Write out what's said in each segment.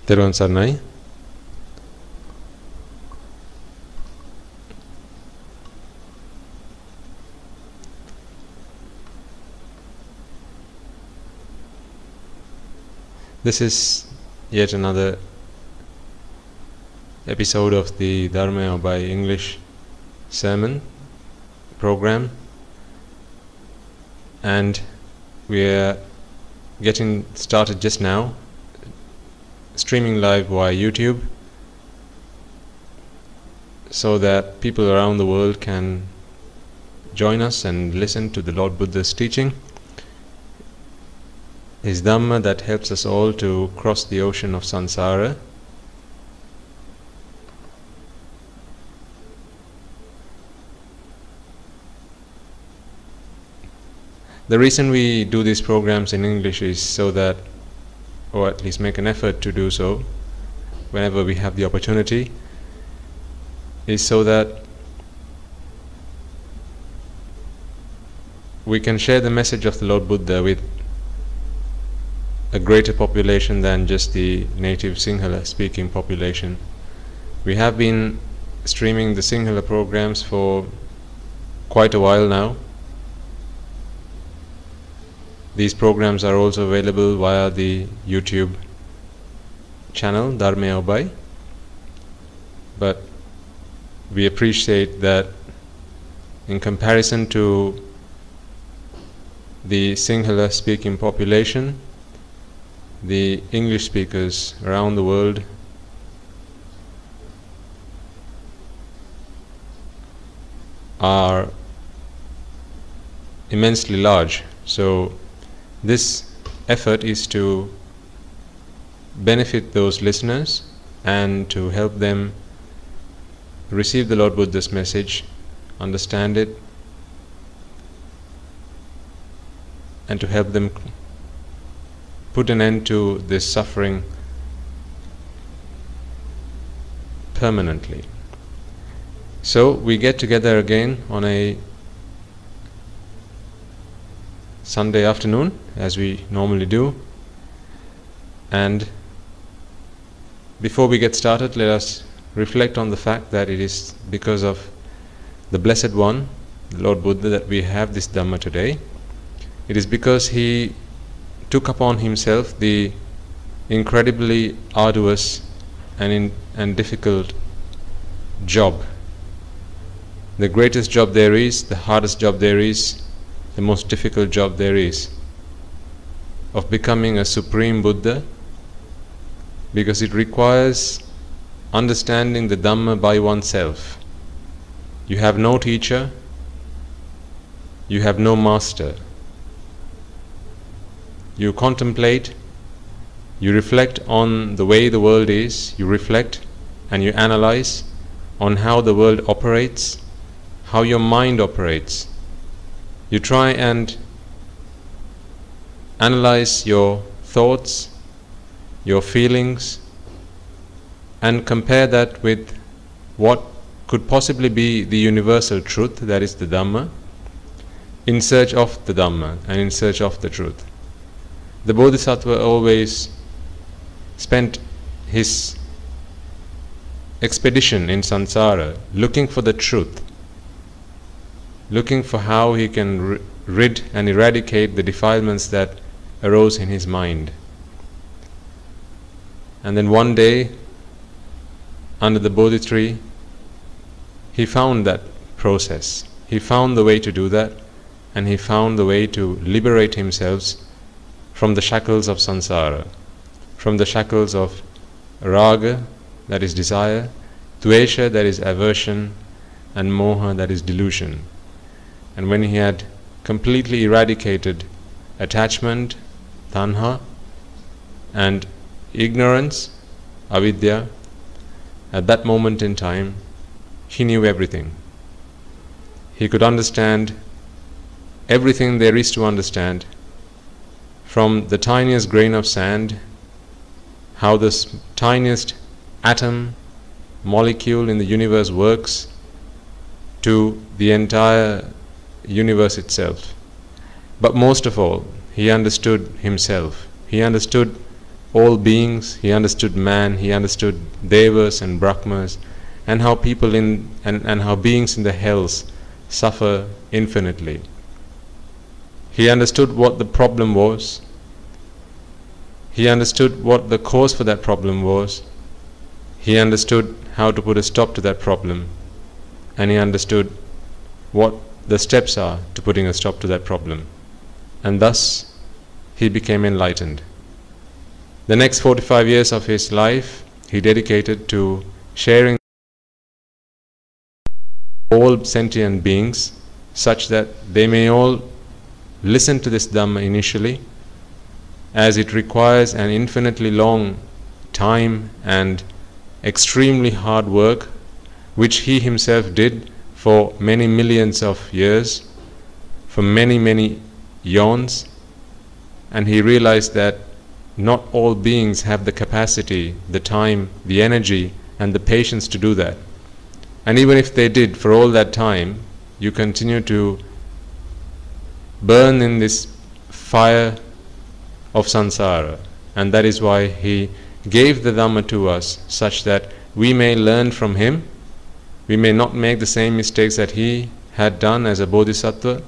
Therwan Sarnai. This is yet another episode of the Dharma by English sermon program, and we are getting started just now, streaming live via YouTube, so that people around the world can join us and listen to the Lord Buddha's teaching, his Dhamma that helps us all to cross the ocean of samsara. The reason we do these programs in English is so that, or at least make an effort to do so whenever we have the opportunity, is so that we can share the message of the Lord Buddha with a greater population than just the native Sinhala speaking population. We have been streaming the Sinhala programs for quite a while now. These programs are also available via the YouTube channel Dharma Obai, but we appreciate that in comparison to the Sinhala speaking population, the English speakers around the world are immensely large. So this effort is to benefit those listeners and to help them receive the Lord Buddha's message, understand it, and to help them put an end to this suffering permanently. So we get together again on a Sunday afternoon, as we normally do, and before we get started, let us reflect on the fact that it is because of the Blessed One, the Lord Buddha, that we have this Dhamma today. It is because he took upon himself the incredibly arduous and difficult job, the greatest job there is, the hardest job there is, the most difficult job there is, of becoming a supreme Buddha, because it requires understanding the Dhamma by oneself. You have no teacher, you have no master. You contemplate, you reflect on the way the world is, you reflect and you analyze on how the world operates, how your mind operates. You try and analyze your thoughts, your feelings, and compare that with what could possibly be the universal truth, that is the Dhamma, in search of the Dhamma and in search of the truth. The Bodhisattva always spent his expedition in samsara looking for the truth, looking for how he can rid and eradicate the defilements that arose in his mind. And then one day, under the Bodhi tree, he found that process. He found the way to do that, and he found the way to liberate himself from the shackles of samsara, from the shackles of raga, that is desire, dvesha, that is aversion, and moha, that is delusion. And when he had completely eradicated attachment, tanha, and ignorance, avidya, at that moment in time, he knew everything. He could understand everything there is to understand, from the tiniest grain of sand, how the tiniest atom, molecule in the universe works, to the entire universe itself. But most of all, he understood himself. He understood all beings, he understood man, he understood devas and brahmas, and how people and how beings in the hells suffer infinitely. He understood what the problem was. He understood what the cause for that problem was. He understood how to put a stop to that problem, and he understood what the steps are to putting a stop to that problem, and thus he became enlightened. The next 45 years of his life he dedicated to sharing all sentient beings, such that they may all listen to this Dhamma initially, as it requires an infinitely long time and extremely hard work, which he himself did for many millions of years, for many eons, and he realized that not all beings have the capacity, the time, the energy and the patience to do that. And even if they did, for all that time, you continue to burn in this fire of samsara, and that is why he gave the Dhamma to us, such that we may learn from him. We may not make the same mistakes that he had done as a bodhisattva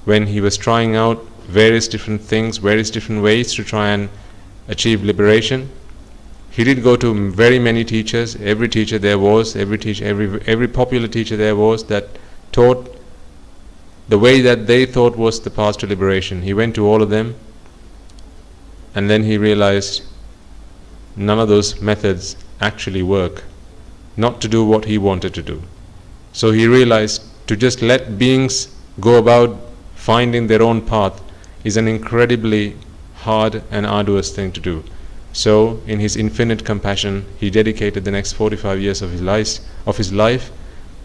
when he was trying out various different things, various different ways to try and achieve liberation. He did go to very many teachers. Every teacher there was, every popular teacher there was that taught the way that they thought was the path to liberation. He went to all of them, and then he realized none of those methods actually work, not to do what he wanted to do. So he realized to just let beings go about finding their own path is an incredibly hard and arduous thing to do. So in his infinite compassion, he dedicated the next 45 years of his life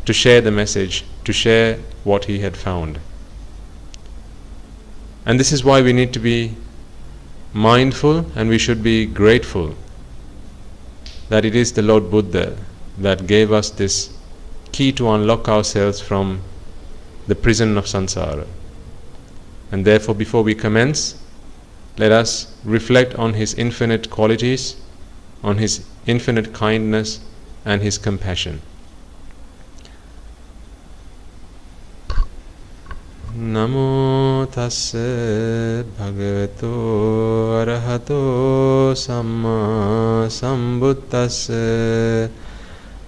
to share the message, to share what he had found. And this is why we need to be mindful, and we should be grateful that it is the Lord Buddha that gave us this key to unlock ourselves from the prison of samsara. And therefore, before we commence, let us reflect on his infinite qualities, on his infinite kindness and his compassion. Namo tassa bhagavato arahato samma sambuddhassa.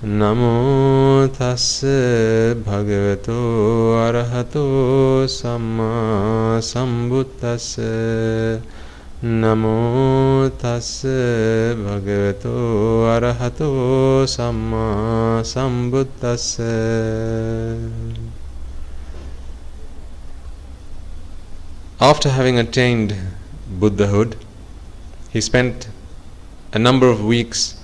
Namo tassa bhagavato arahato samma sambuddhassa. Namo tassa bhagavato arahato samma sambuddhassa. After having attained Buddhahood, he spent a number of weeks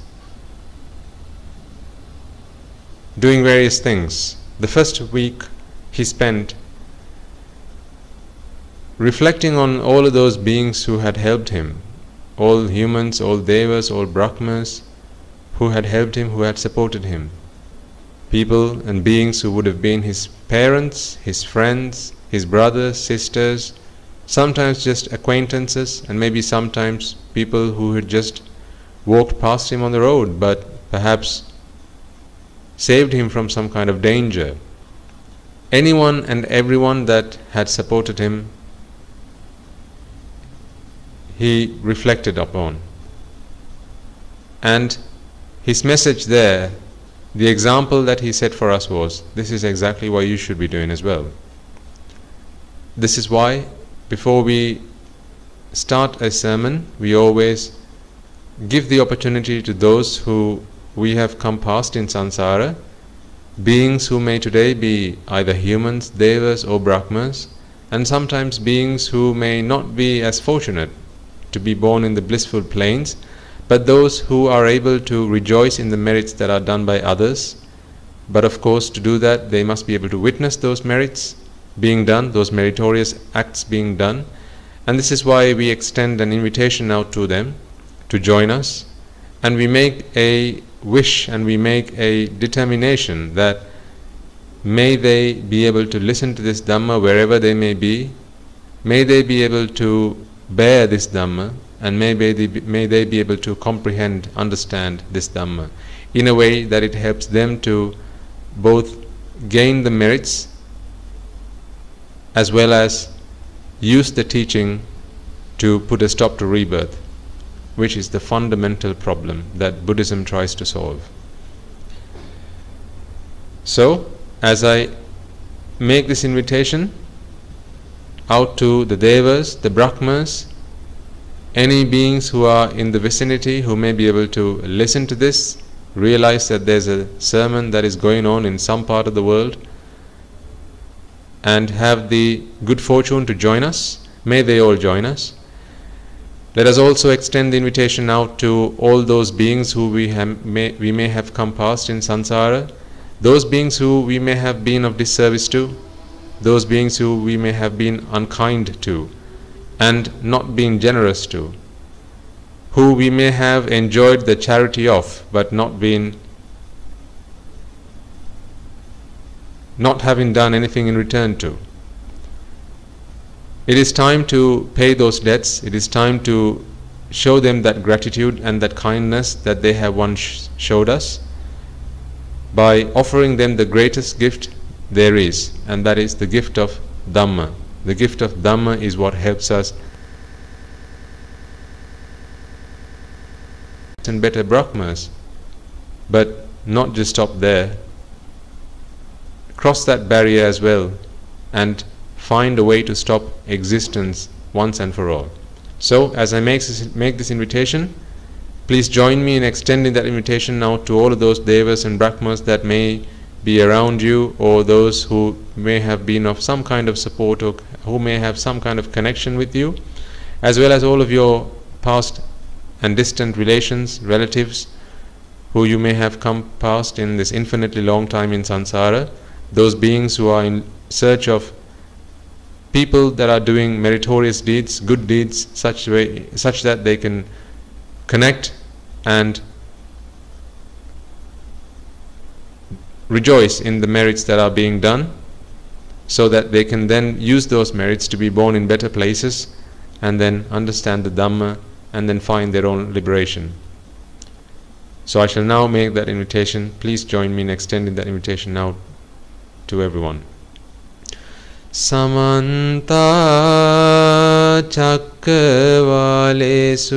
doing various things. The first week he spent reflecting on all of those beings who had helped him, all humans, all devas, all brahmas who had helped him, who had supported him. People and beings who would have been his parents, his friends, his brothers, sisters, sometimes just acquaintances, and maybe sometimes people who had just walked past him on the road but perhaps saved him from some kind of danger. Anyone and everyone that had supported him, he reflected upon. And his message there, the example that he set for us was, this is exactly what you should be doing as well. This is why before we start a sermon, we always give the opportunity to those who we have come past in samsara, beings who may today be either humans, devas or brahmas, and sometimes beings who may not be as fortunate to be born in the blissful planes, but those who are able to rejoice in the merits that are done by others. But of course, to do that, they must be able to witness those merits being done, those meritorious acts being done. And this is why we extend an invitation out to them to join us, and we make a wish and we make a determination that may they be able to listen to this Dhamma wherever they may be, may they be able to bear this Dhamma, and may they be able to comprehend, understand this Dhamma in a way that it helps them to both gain the merits as well as use the teaching to put a stop to rebirth, which is the fundamental problem that Buddhism tries to solve. So, as I make this invitation out to the Devas, the Brahmas, any beings who are in the vicinity who may be able to listen to this, realize that there's a sermon that is going on in some part of the world, and have the good fortune to join us, may they all join us. Let us also extend the invitation out to all those beings who we may have come past in samsara, those beings who we may have been of disservice to, those beings who we may have been unkind to and not been generous to, who we may have enjoyed the charity of but not having done anything in return to. It is time to pay those debts. It is time to show them that gratitude and that kindness that they have once showed us by offering them the greatest gift there is, and that is the gift of Dhamma. The gift of Dhamma is what helps us and better Brahmas, but not just stop there. Cross that barrier as well and find a way to stop existence once and for all. So, as I make this invitation, please join me in extending that invitation now to all of those Devas and Brahmas that may be around you, or those who may have been of some kind of support or who may have some kind of connection with you, as well as all of your past and distant relations, relatives who you may have come past in this infinitely long time in samsara, those beings who are in search of people that are doing meritorious deeds, good deeds, such that they can connect and rejoice in the merits that are being done, so that they can then use those merits to be born in better places and then understand the Dhamma and then find their own liberation. So I shall now make that invitation. Please join me in extending that invitation now to everyone. Samanta Chakravalesu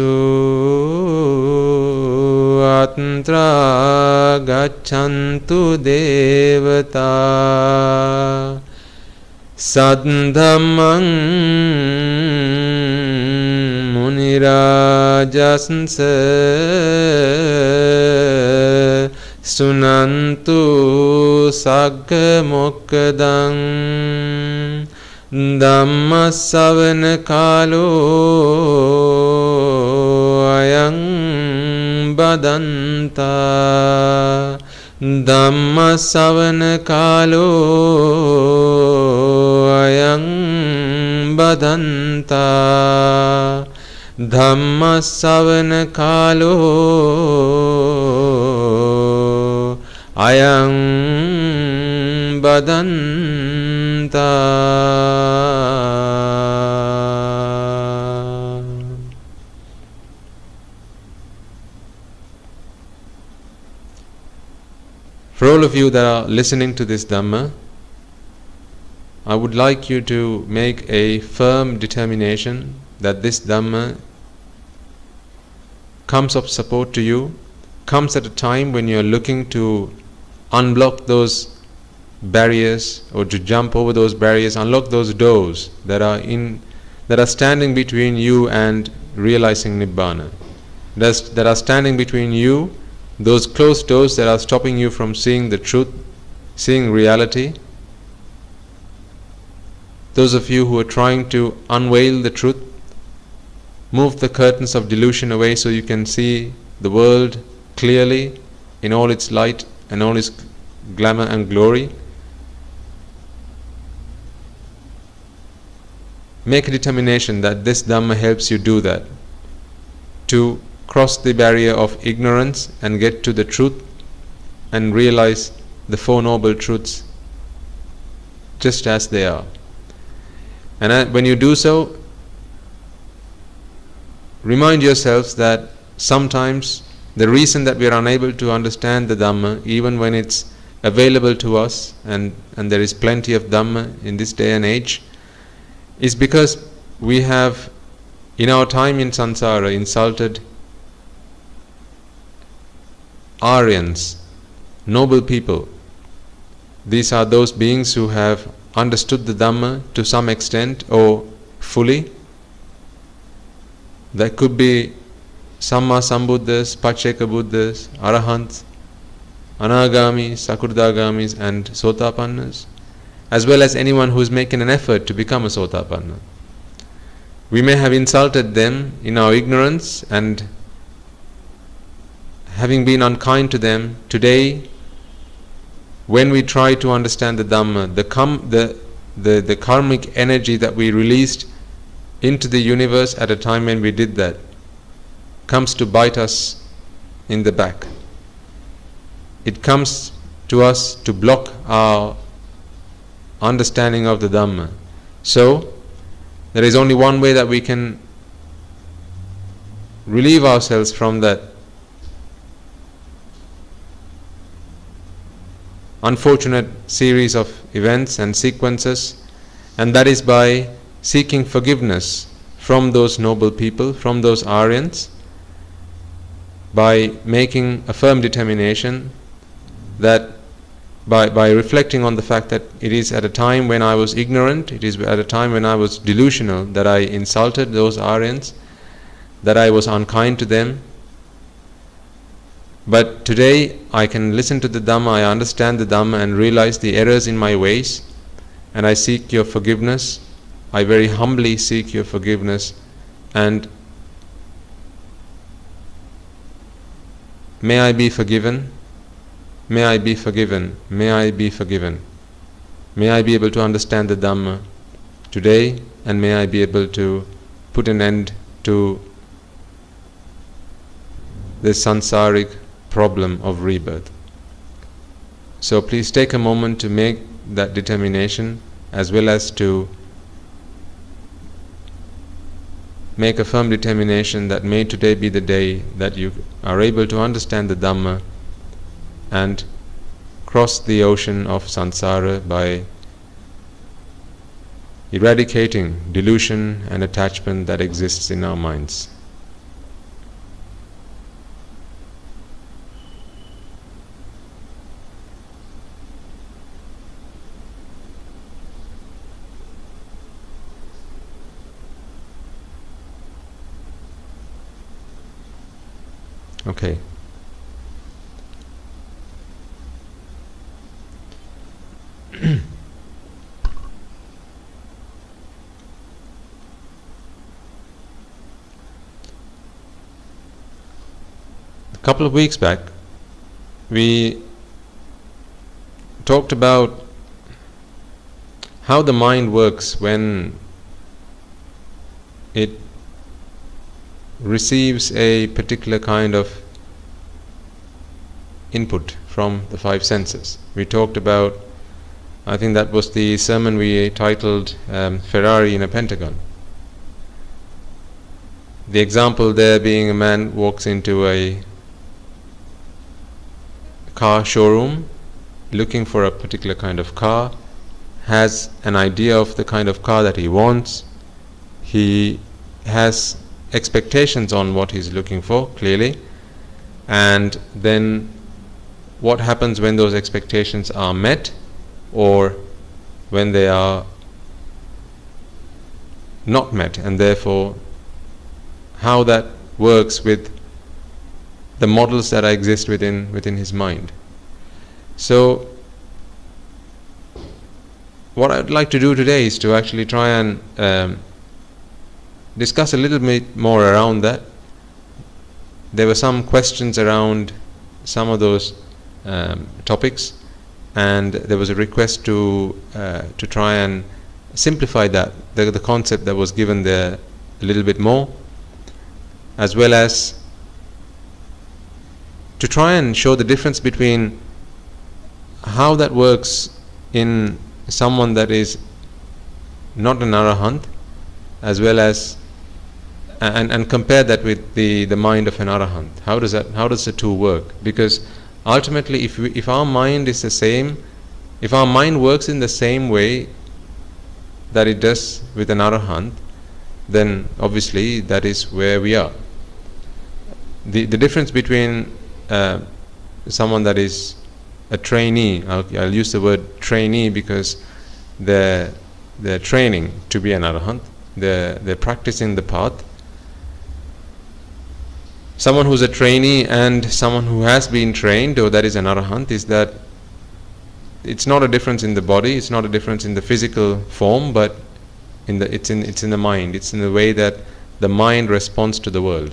Atra Gachantu Devata Sadhamang Munirajasansa Sunantu Sagga Mokkadang Dhamma Savana Kalo Ayang Badanta Dhamma Savana Kalo Ayang Badanta Dhamma Savana Kalo Ayang Badanta. For all of you that are listening to this Dhamma, I would like you to make a firm determination that this Dhamma comes of support to you, comes at a time when you are looking to unblock those barriers or to jump over those barriers, unlock those doors that are standing between you and realizing Nibbana, that are standing between you, those closed doors that are stopping you from seeing the truth, seeing reality. Those of you who are trying to unveil the truth, move the curtains of delusion away so you can see the world clearly in all its light and all its glamour and glory. Make a determination that this Dhamma helps you do that, to cross the barrier of ignorance and get to the truth and realize the Four Noble Truths just as they are. And when you do so, remind yourselves that sometimes the reason that we are unable to understand the Dhamma, even when it's available to us, and there is plenty of Dhamma in this day and age, is because we have, in our time in samsara, insulted Aryans, noble people. These are those beings who have understood the Dhamma to some extent or fully. That could be Samma Sambuddhas, Pacceka Buddhas, Arahants, Anagamis, Sakurdagamis and Sotapannas, as well as anyone who is making an effort to become a Sotapanna. We may have insulted them in our ignorance, and having been unkind to them, today when we try to understand the Dhamma, the karmic energy that we released into the universe at a time when we did that comes to bite us in the back. It comes to us to block our understanding of the Dhamma. So there is only one way that we can relieve ourselves from that unfortunate series of events and sequences, and that is by seeking forgiveness from those noble people, from those Aryans, by making a firm determination that by reflecting on the fact that it is at a time when I was ignorant, it is at a time when I was delusional, that I insulted those Aryans, that I was unkind to them. But today I can listen to the Dhamma, I understand the Dhamma and realize the errors in my ways, and I seek your forgiveness. I very humbly seek your forgiveness, and may I be forgiven, may I be forgiven, may I be forgiven. May I be able to understand the Dhamma today, and may I be able to put an end to this sansaric problem of rebirth. So please take a moment to make that determination, as well as to make a firm determination that may today be the day that you are able to understand the Dhamma and cross the ocean of samsara by eradicating delusion and attachment that exists in our minds. Okay. A couple of weeks back, we talked about how the mind works when it receives a particular kind of input from the five senses. We talked about, I think that was the sermon we titled Ferrari in a Pentagon. The example there being a man walks into a car showroom looking for a particular kind of car, has an idea of the kind of car that he wants, he has expectations on what he's looking for, clearly, and then what happens when those expectations are met or when they are not met, and therefore how that works with the models that exist within his mind. So what I'd like to do today is to actually try and discuss a little bit more around that. There were some questions around some of those topics, and there was a request to try and simplify that, the concept that was given there a little bit more, as well as to try and show the difference between how that works in someone that is not an arahant, as well as and compare that with the mind of an arahant. How does the two work? Because ultimately, if our mind is the same, if our mind works in the same way that it does with an arahant, then obviously that is where we are. The difference between someone that is a trainee, I'll use the word trainee because they're training to be an arahant, they're practicing the path. Someone who's a trainee and someone who has been trained, or that is an arahant, is that it's not a difference in the body, it's not a difference in the physical form, but it's in the mind. It's in the way that the mind responds to the world,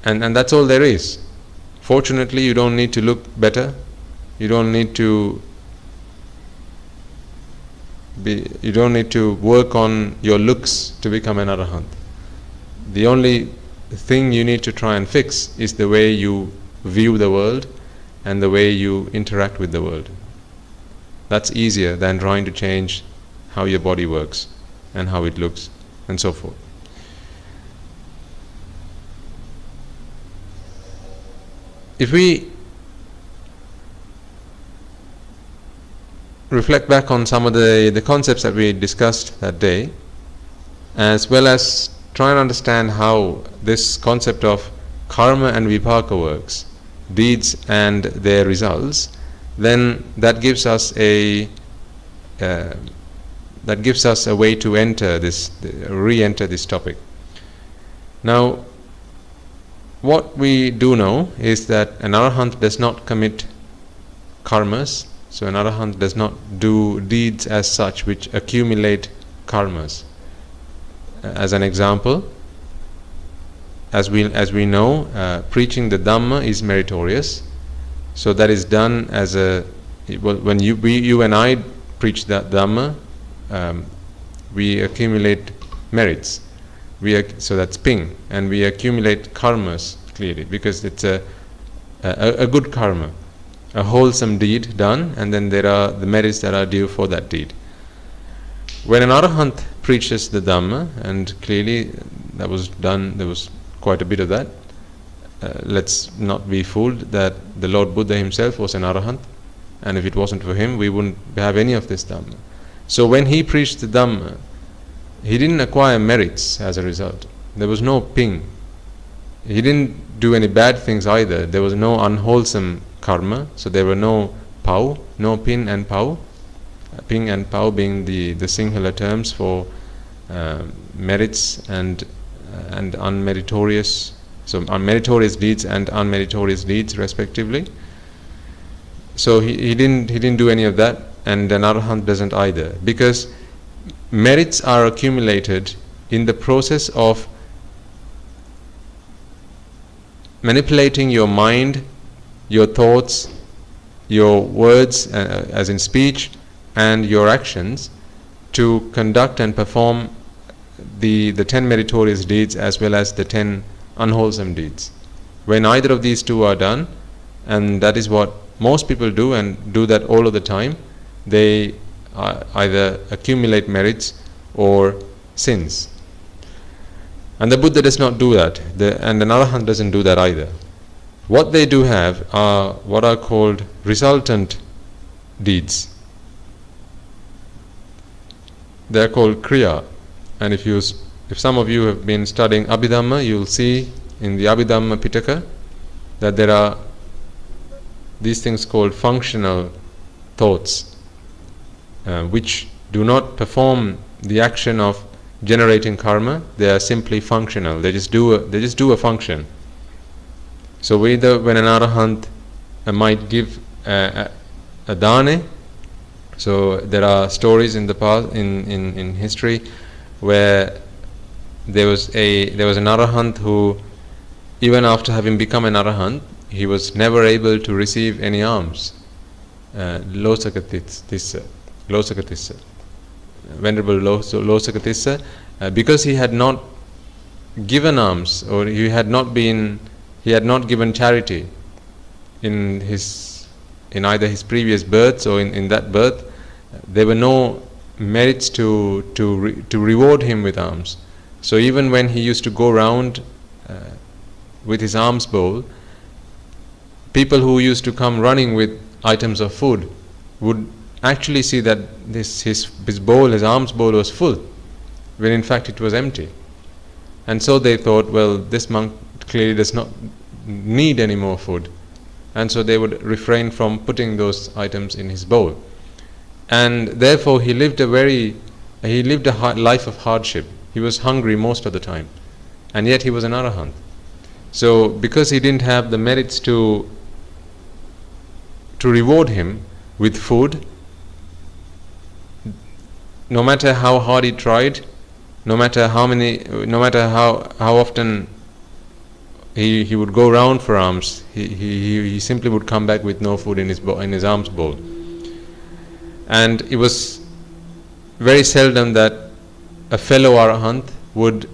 and that's all there is. Fortunately, you don't need to look better. You don't need to work on your looks to become an arahant. The only thing you need to try and fix is the way you view the world and the way you interact with the world. That's easier than trying to change how your body works and how it looks and so forth. If we reflect back on some of the concepts that we discussed that day, as well as try and understand how this concept of karma and vipaka works, deeds and their results, then that gives us a way to re-enter this topic. Now, what we do know is that an arahant does not commit karmas. So an arahant does not do deeds as such which accumulate karmas. As an example, as we know, preaching the Dhamma is meritorious. So that is done as when you and I preach that Dhamma, we accumulate merits. So that's ping, and we accumulate karmas clearly because it's a good karma, a wholesome deed done, and then there are the merits that are due for that deed. When an arahant preaches the Dhamma, and clearly that was done, there was quite a bit of that. Let's not be fooled that the Lord Buddha himself was an arahant, and if it wasn't for him, we wouldn't have any of this Dhamma. So when he preached the Dhamma, he didn't acquire merits as a result. There was no ping. He didn't do any bad things either. There was no unwholesome karma, so there were no pau, no pin and pau. Ping and pau being the singular terms for merits and unmeritorious, so meritorious deeds and unmeritorious deeds respectively. So he didn't do any of that, and an arahant doesn't either, because merits are accumulated in the process of manipulating your mind, your thoughts, your words, as in speech, and your actions to conduct and perform the 10 meritorious deeds as well as the 10 unwholesome deeds. When either of these two are done, and that is what most people do and do that all of the time, they either accumulate merits or sins. And the Buddha does not do that, and an arahant doesn't do that either. What they do have are what are called resultant deeds. They are called kriya, and if some of you have been studying Abhidhamma, you will see in the Abhidhamma Pitaka that there are these things called functional thoughts, which do not perform the action of generating karma. They are simply functional. They just do a function. So either when an arahant might give a dane, so there are stories in the past in history where there was an arahant who, even after having become an arahant, he was never able to receive any alms. Losakatissa, Venerable Losakatissa, because he had not given alms, or he had not given charity in either his previous births or in that birth. There were no merits to reward him with alms. So even when he used to go around with his alms bowl, people who used to come running with items of food would actually see that his bowl, his alms bowl, was full, when in fact it was empty. And so they thought, well, this monk clearly does not need any more food, and so they would refrain from putting those items in his bowl. And therefore he lived a life of hardship. He was hungry most of the time, and yet he was an arahant. So because he didn't have the merits to reward him with food, no matter how hard he tried, no matter how often he would go round for alms, he simply would come back with no food in his alms bowl. And it was very seldom that a fellow arahant would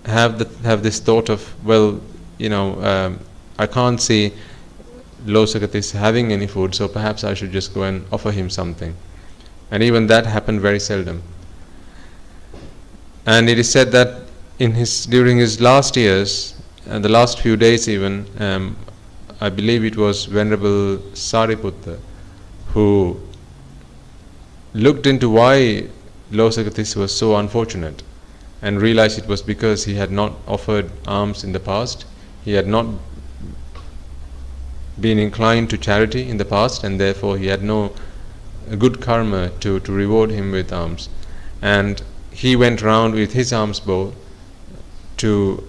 have this thought of, well, I can't see Losakatis having any food, so perhaps I should just go and offer him something. And even that happened very seldom. And it is said that during his last years, and the last few days even, I believe it was Venerable Sariputta who looked into why Losakatis was so unfortunate, and realized it was because he had not offered alms in the past. He had not been inclined to charity in the past, and therefore he had no good karma to reward him with alms. And he went round with his alms bowl to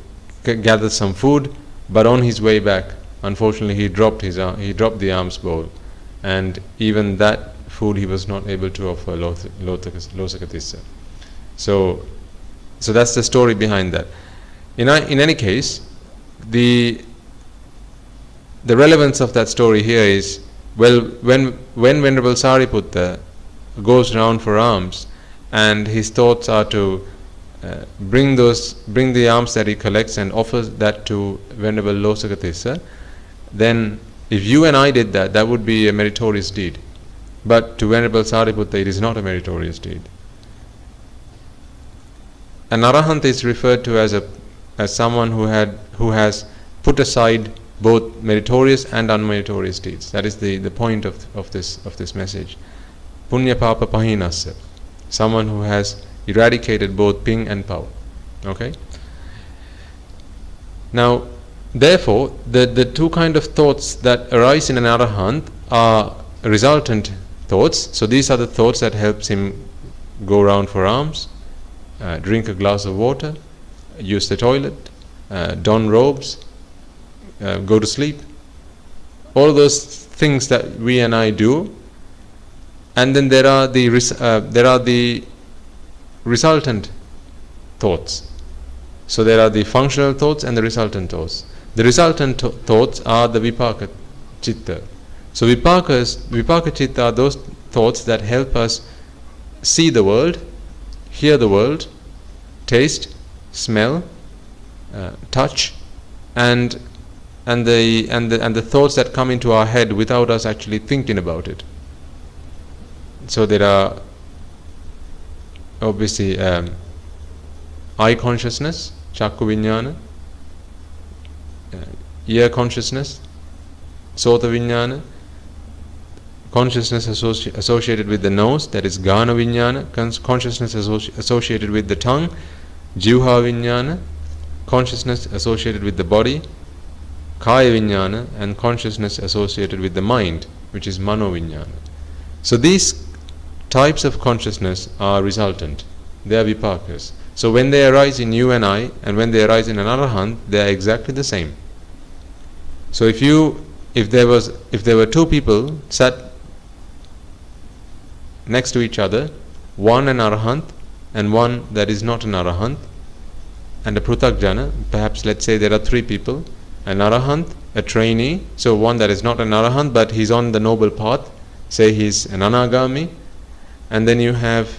gather some food, but on his way back, unfortunately, he dropped the alms bowl, and even that food he was not able to offer Losakatissa. So that's the story behind that. In any case, the relevance of that story here is, well, when Venerable Sariputta goes round for alms, and his thoughts are to bring the alms that he collects and offer that to Venerable Losakatissa, then if you and I did that, that would be a meritorious deed. But to Venerable Sariputta, it is not a meritorious deed. An arahant is referred to as someone who has put aside both meritorious and unmeritorious deeds. That is the point of this message. Punya papa pahinassa. Someone who has eradicated both ping and pau. Okay? Now, therefore, the two kind of thoughts that arise in an arahant are resultant thoughts. So these are the thoughts that helps him go round for alms, drink a glass of water, use the toilet, don robes, go to sleep. All those things that we and I do. And then there are the resultant thoughts. So there are the functional thoughts and the resultant thoughts. The resultant thoughts are the vipaka chitta. So vipaka chitta are those thoughts that help us see the world, hear the world, taste, smell, touch, and the thoughts that come into our head without us actually thinking about it. So there are obviously eye consciousness, chakku viññāna, ear consciousness, sota viññāna, consciousness associated with the nose, that is gana viññāna, consciousness associated with the tongue, jivha viññāna, consciousness associated with the body, kaya viññāna, and consciousness associated with the mind, which is mano viññāna. So these types of consciousness are resultant. They are vipakas. So when they arise in you and I, and when they arise in an arahant, they are exactly the same. So if there were two people sat next to each other, one an arahant and one that is not an arahant, and a pruthakjana, perhaps let's say there are three people, an arahant, a trainee, so one that is not an arahant but he's on the noble path, say he's an anagami, and then you have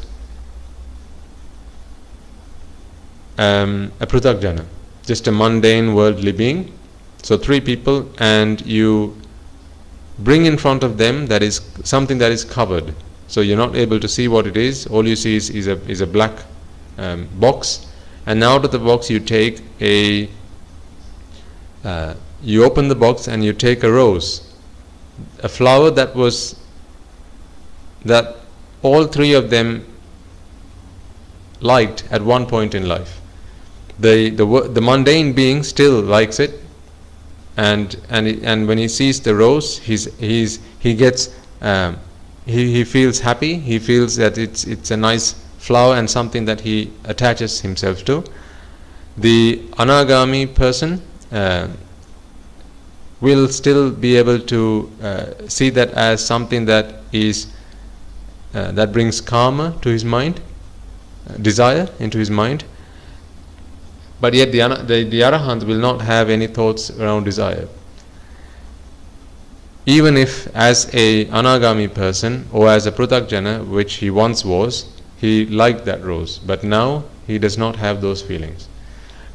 a pruthakjana, just a mundane worldly being. So three people, and you bring in front of them that is something that is covered, so you're not able to see what it is. All you see is a black box, and out of the box you take a you open the box and you take a rose, a flower that all three of them liked at one point in life. The mundane being still likes it, and when he sees the rose, he feels happy. He feels that it's a nice flower and something that he attaches himself to. The anagami person will still be able to see that as something that is that brings karma to his mind, desire into his mind. But yet the arahant will not have any thoughts around desire. Even if as a anagami person or as a pruthakjana, which he once was, he liked that rose, but now he does not have those feelings.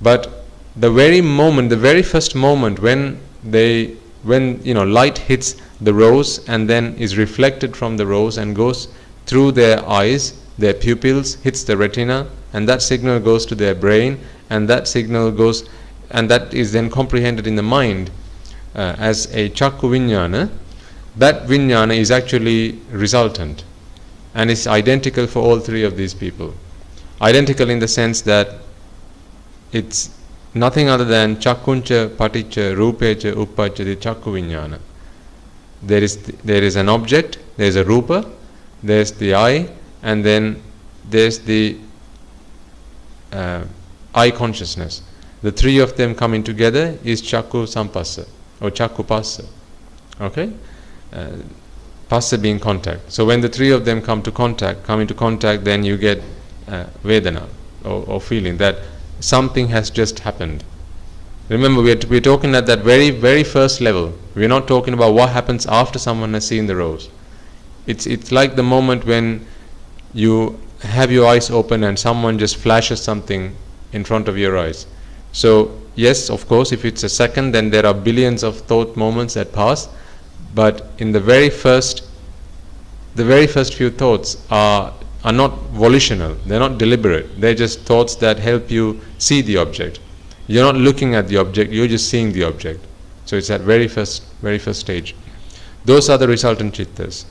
But the very first moment when light hits the rose and then is reflected from the rose and goes through their eyes, their pupils, hits the retina, and that signal goes to their brain, and that signal goes, and that is then comprehended in the mind as a chakku viññāna. That viññāna is actually resultant and is identical for all three of these people. Identical in the sense that it's nothing other than chakkuncha paticca rupecha uppajjati chakku viññāna. There is an object, there is a rupa, there's the eye, and then there's the eye consciousness. The three of them coming together is chakku sampassa or chakku passa. Okay, passa being contact. So when the three of them come into contact, then you get vedana or feeling that something has just happened. Remember, we're talking at that very first level. We're not talking about what happens after someone has seen the rose. It's like the moment when you have your eyes open and someone just flashes something in front of your eyes. So yes, of course, if it's a second, then there are billions of thought moments that pass, but in the very first few thoughts are not volitional, they're not deliberate, they're just thoughts that help you see the object. You're not looking at the object, you're just seeing the object. So it's that very first stage. Those are the resultant chittas.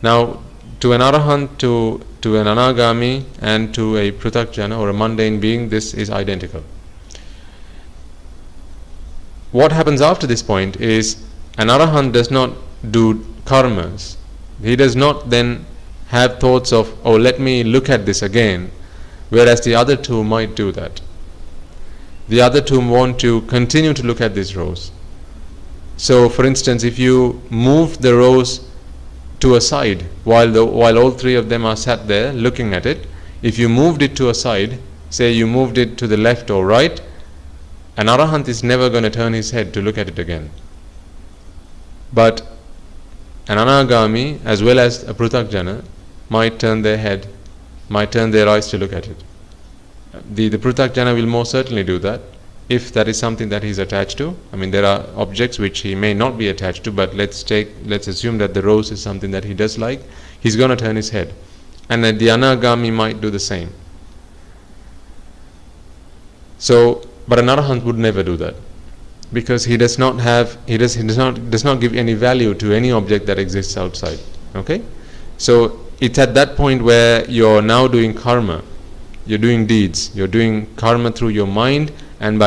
Now, to an arahant, to an anagami, and to a pruthakjana or a mundane being, this is identical. What happens after this point is an arahant does not do karmas. He does not then have thoughts of, oh, let me look at this again, whereas the other two might do that. The other two want to continue to look at this rose. So, for instance, if you move the rose to a side while all three of them are sat there looking at it, if you moved it to a side, say you moved it to the left or right, an arahant is never going to turn his head to look at it again. But an anagami as well as a pruthakjana might turn their head, might turn their eyes to look at it. The pruthakjana will most certainly do that if that is something that he's attached to. I mean, there are objects which he may not be attached to, but let's assume that the rose is something that he does like. He's going to turn his head, and then the anagami might do the same. So, but an arahant would never do that, because he does not give any value to any object that exists outside. Okay, so it's at that point where you're now doing karma. You're doing deeds. You're doing karma through your mind, and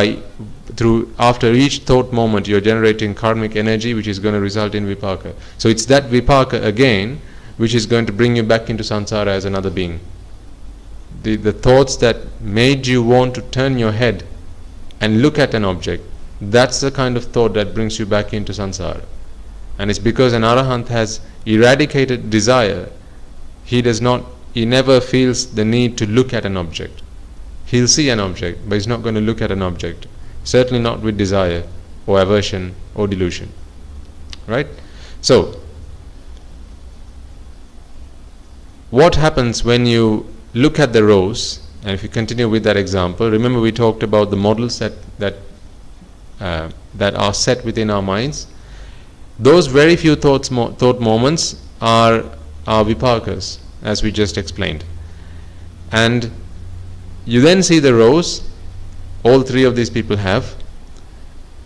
after each thought moment, you're generating karmic energy, which is going to result in vipaka. So it's that vipaka again, which is going to bring you back into samsara as another being. The thoughts that made you want to turn your head and look at an object, that's the kind of thought that brings you back into samsara. And it's because an arahant has eradicated desire. He never feels the need to look at an object. He'll see an object, but he's not going to look at an object. Certainly not with desire or aversion or delusion. Right? So, what happens when you look at the rose? And if you continue with that example, remember we talked about the models that are set within our minds. Those very few thought moments are vipakas, as we just explained. And you then see the rose, all three of these people have.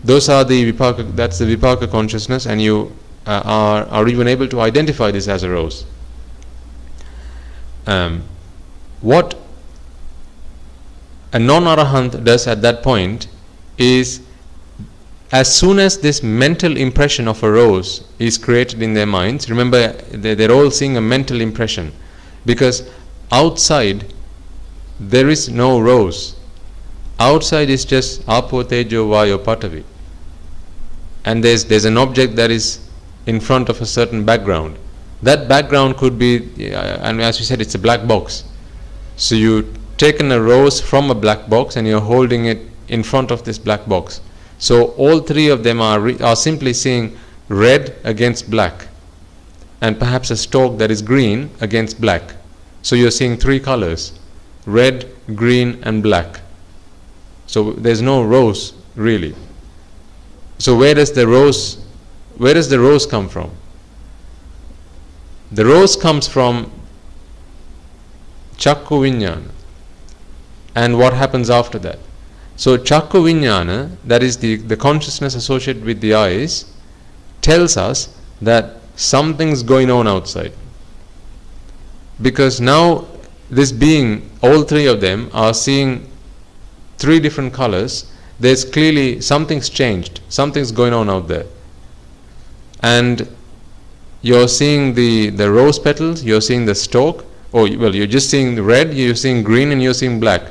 Those are the vipaka, that's the vipaka consciousness, and you are even able to identify this as a rose. What a non-arahant does at that point is, as soon as this mental impression of a rose is created in their minds, remember they're all seeing a mental impression, because outside there is no rose. Outside is just apo, tejo, vayo, patavi, and there's an object that is in front of a certain background. That background could be, and as we said, it's a black box. So you taken a rose from a black box and you're holding it in front of this black box. So all three of them are simply seeing red against black, and perhaps a stalk that is green against black. So you're seeing three colors: red, green, and black. So there's no rose really. So where does the rose come from? The rose comes from Chakku Vijnana. And what happens after that? So Chakku Vijnana, that is the consciousness associated with the eyes, tells us that something's going on outside. Because now this being, all three of them are seeing three different colors. There's clearly something's changed, something's going on out there. And you're seeing the rose petals, you're seeing the stalk, you're just seeing the red, you're seeing green, and you're seeing black.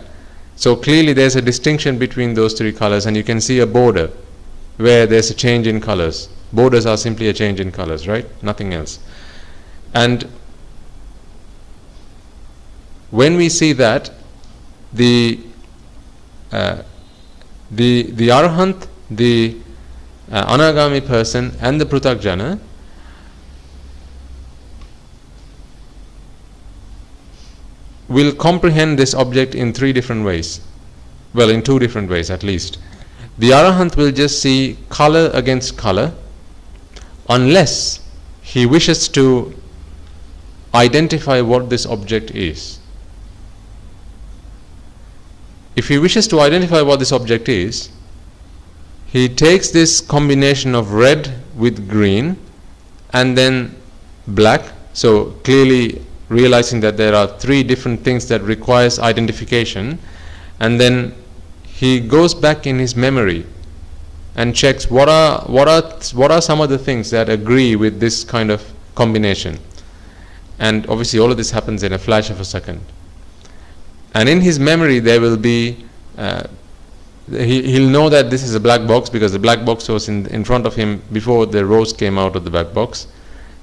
So clearly there's a distinction between those three colors, and you can see a border where there's a change in colors. Borders are simply a change in colors, right? Nothing else. And when we see that, the arahant, the anagami person, and the pruthakjana will comprehend this object in three different ways. Well, in two different ways at least. The arahant will just see color against color, unless he wishes to identify what this object is. If he wishes to identify what this object is, he takes this combination of red with green and then black, so clearly realizing that there are three different things that requires identification, and then he goes back in his memory and checks what are some of the things that agree with this kind of combination. And obviously all of this happens in a flash of a second. And in his memory there will be he'll know that this is a black box, because the black box was in front of him before the rose came out of the black box.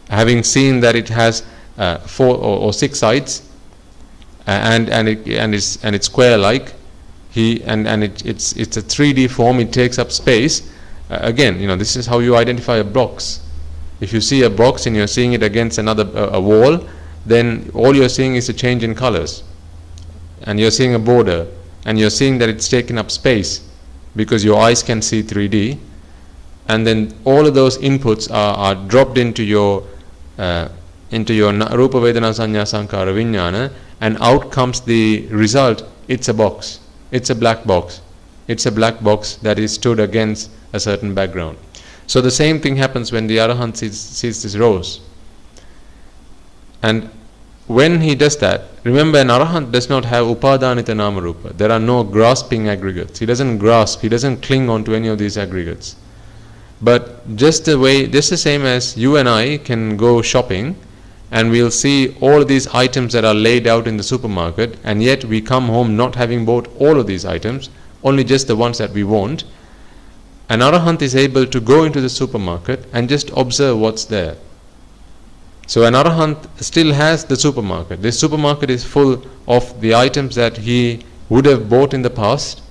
Having seen that it has 4 or 6 sides, and it's square-like, it's a 3D form. It takes up space. Again, this is how you identify a box. If you see a box and you're seeing it against a wall, then all you're seeing is a change in colors, and you're seeing a border, and you're seeing that it's taken up space because your eyes can see 3D, and then all of those inputs are dropped into your Rupa Vedana Sanya Sankara Vijnana, and out comes the result. It's a box. It's a black box. It's a black box that is stood against a certain background. So the same thing happens when the arahant sees this rose. And when he does that, remember, an arahant does not have upadanita nama rupa. There are no grasping aggregates. He doesn't grasp, he doesn't cling on to any of these aggregates. But just the same as you and I can go shopping, and we'll see all of these items that are laid out in the supermarket, and yet we come home not having bought all of these items, only just the ones that we want. An arahant is able to go into the supermarket and just observe what's there. So an arahant still has the supermarket. This supermarket is full of the items that he would have bought in the past,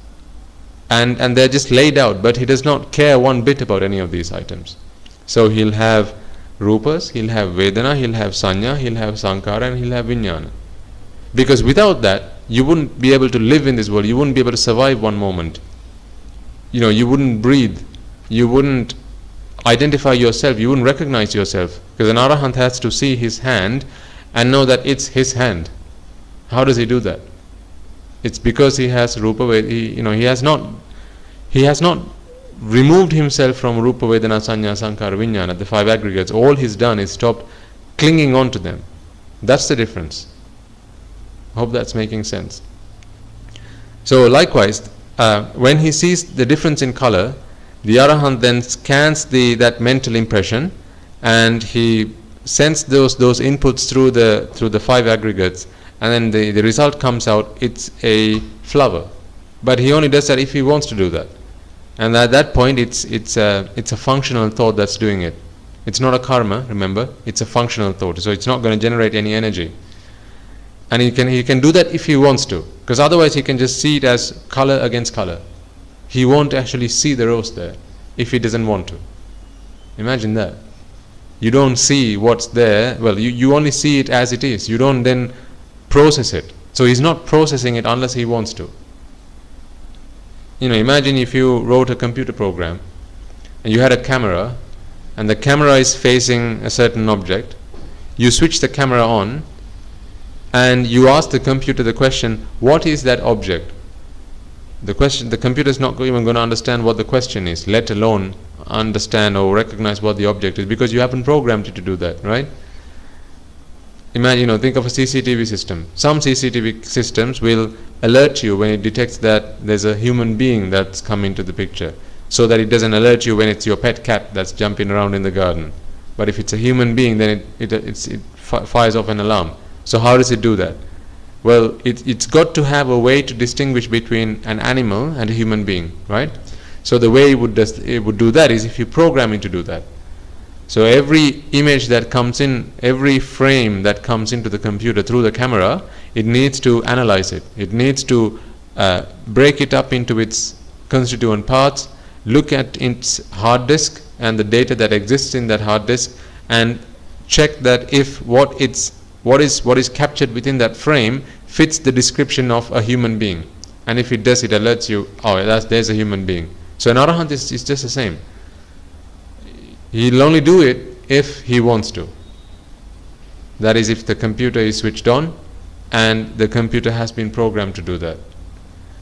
and they're just laid out, but he does not care one bit about any of these items. So he'll have rupas, he'll have vedana, he'll have sanya, he'll have sankara, and he'll have vijnana. Because without that, you wouldn't be able to live in this world. You wouldn't be able to survive one moment. You wouldn't breathe. You wouldn't identify yourself. You wouldn't recognize yourself. Because an arahant has to see his hand and know that it's his hand. How does he do that? It's because he has Rupa Vedana, he has not removed himself from Rupa Vedana Sanya Sankara Vijnana, the 5 aggregates. All he's done is stopped clinging on to them. That's the difference. Hope that's making sense. So likewise, when he sees the difference in color, the Arahant then scans that mental impression, and he sends those inputs through the 5 aggregates, and then the result comes out. It's a flower, but he only does that if he wants to do that. And at that point, it's a functional thought that's doing it. It's not a karma. Remember, it's a functional thought, so it's not going to generate any energy. And he can do that if he wants to, because otherwise he can just see it as color against color. He won't actually see the rose there if he doesn't want to. Imagine that. You don't see what's there. Well, you only see it as it is. You don't then process it. So he's not processing it unless he wants to. Imagine if you wrote a computer program and you had a camera, and the camera is facing a certain object. You switch the camera on and you ask the computer the question, what is that object? The computer is not even going to understand what the question is, let alone understand or recognize what the object is, because you haven't programmed it to do that, right? Imagine, think of a CCTV system. Some CCTV systems will alert you when it detects that there's a human being that's come into the picture, so that it doesn't alert you when it's your pet cat that's jumping around in the garden. But if it's a human being, then it fires off an alarm. So how does it do that? Well, it's got to have a way to distinguish between an animal and a human being, right? So the way it would do that is if you program it to do that. So every image that comes in, every frame that comes into the computer through the camera, it needs to analyze it. It needs to break it up into its constituent parts, look at its hard disk and the data that exists in that hard disk, and check that if what is captured within that frame fits the description of a human being. And if it does, it alerts you, oh, there's a human being. So an Arahant is just the same. He'll only do it if he wants to. That is, if the computer is switched on and the computer has been programmed to do that.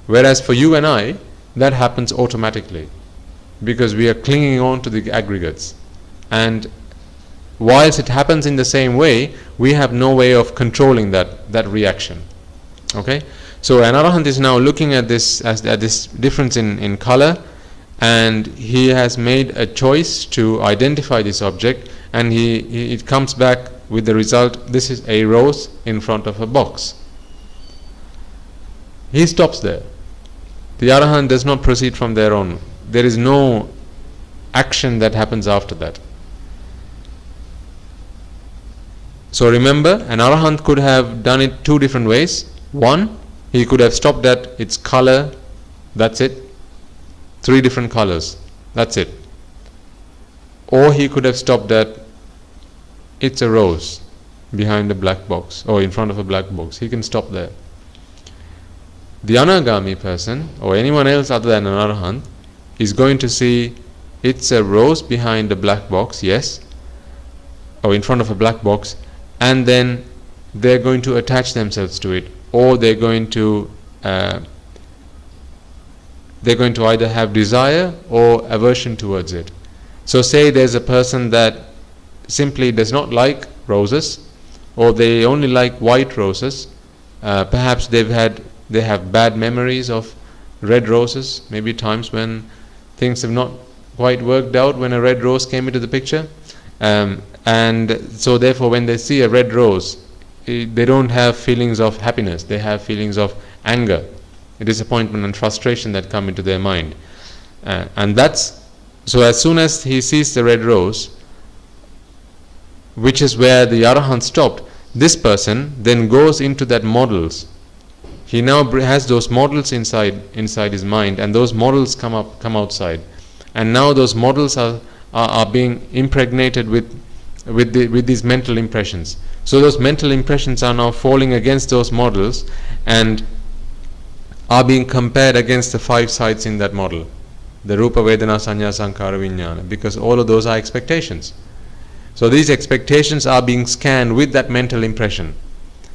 Whereas for you and I, that happens automatically, because we are clinging on to the aggregates. And whilst it happens in the same way, we have no way of controlling that reaction. Okay? So an Arahant is now looking at this difference in color, and he has made a choice to identify this object, and it comes back with the result, this is a rose in front of a box. He stops there. The Arahant does not proceed from there on. There is no action that happens after that. So remember, an Arahant could have done it 2 different ways. One, he could have stopped at its color, that's it. 3 different colors, that's it. Or he could have stopped at, it's a rose behind a black box or in front of a black box. He can stop there. The Anagami person, or anyone else other than an Arahant, is going to see it's a rose behind a black box, yes, or in front of a black box, and then they're going to attach themselves to it, or they're going to either have desire or aversion towards it. So say there's a person that simply does not like roses, or they only like white roses. Perhaps they have bad memories of red roses, maybe times when things have not quite worked out when a red rose came into the picture, and so therefore when they see a red rose, they don't have feelings of happiness, they have feelings of anger, disappointment and frustration that come into their mind. And that's, so as soon as he sees the red rose, which is where the Arahant stopped, this person then goes into that models. He now has those models inside his mind, and those models come outside, and now those models are being impregnated with these mental impressions. So those mental impressions are now falling against those models and are being compared against the 5 sides in that model, the Rupa, Vedana, Sanya, Sankara, Vijnana, because all of those are expectations. So these expectations are being scanned with that mental impression.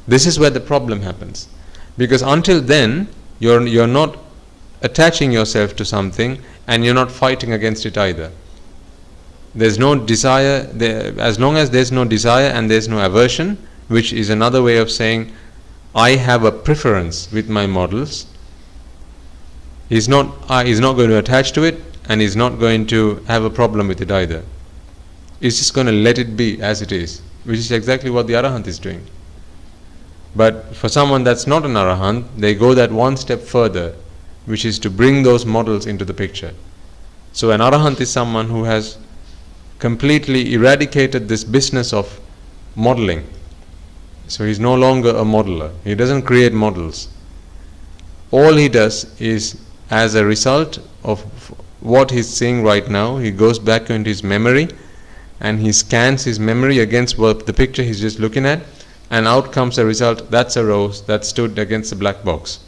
This is where the problem happens, because until then You're not attaching yourself to something, and you're not fighting against it either. There's no desire there. As long as there's no desire and there's no aversion, which is another way of saying I have a preference with my models, he's not going to attach to it, and he's not going to have a problem with it either. He's just going to let it be as it is, which is exactly what the Arahant is doing. But for someone that's not an Arahant, they go that one step further, which is to bring those models into the picture. So an Arahant is someone who has completely eradicated this business of modeling. So he's no longer a modeler. He doesn't create models. All he does is, as a result of what he's seeing right now, he goes back into his memory and he scans his memory against what the picture he's just looking at, and out comes a result. That's a rose that stood against the black box.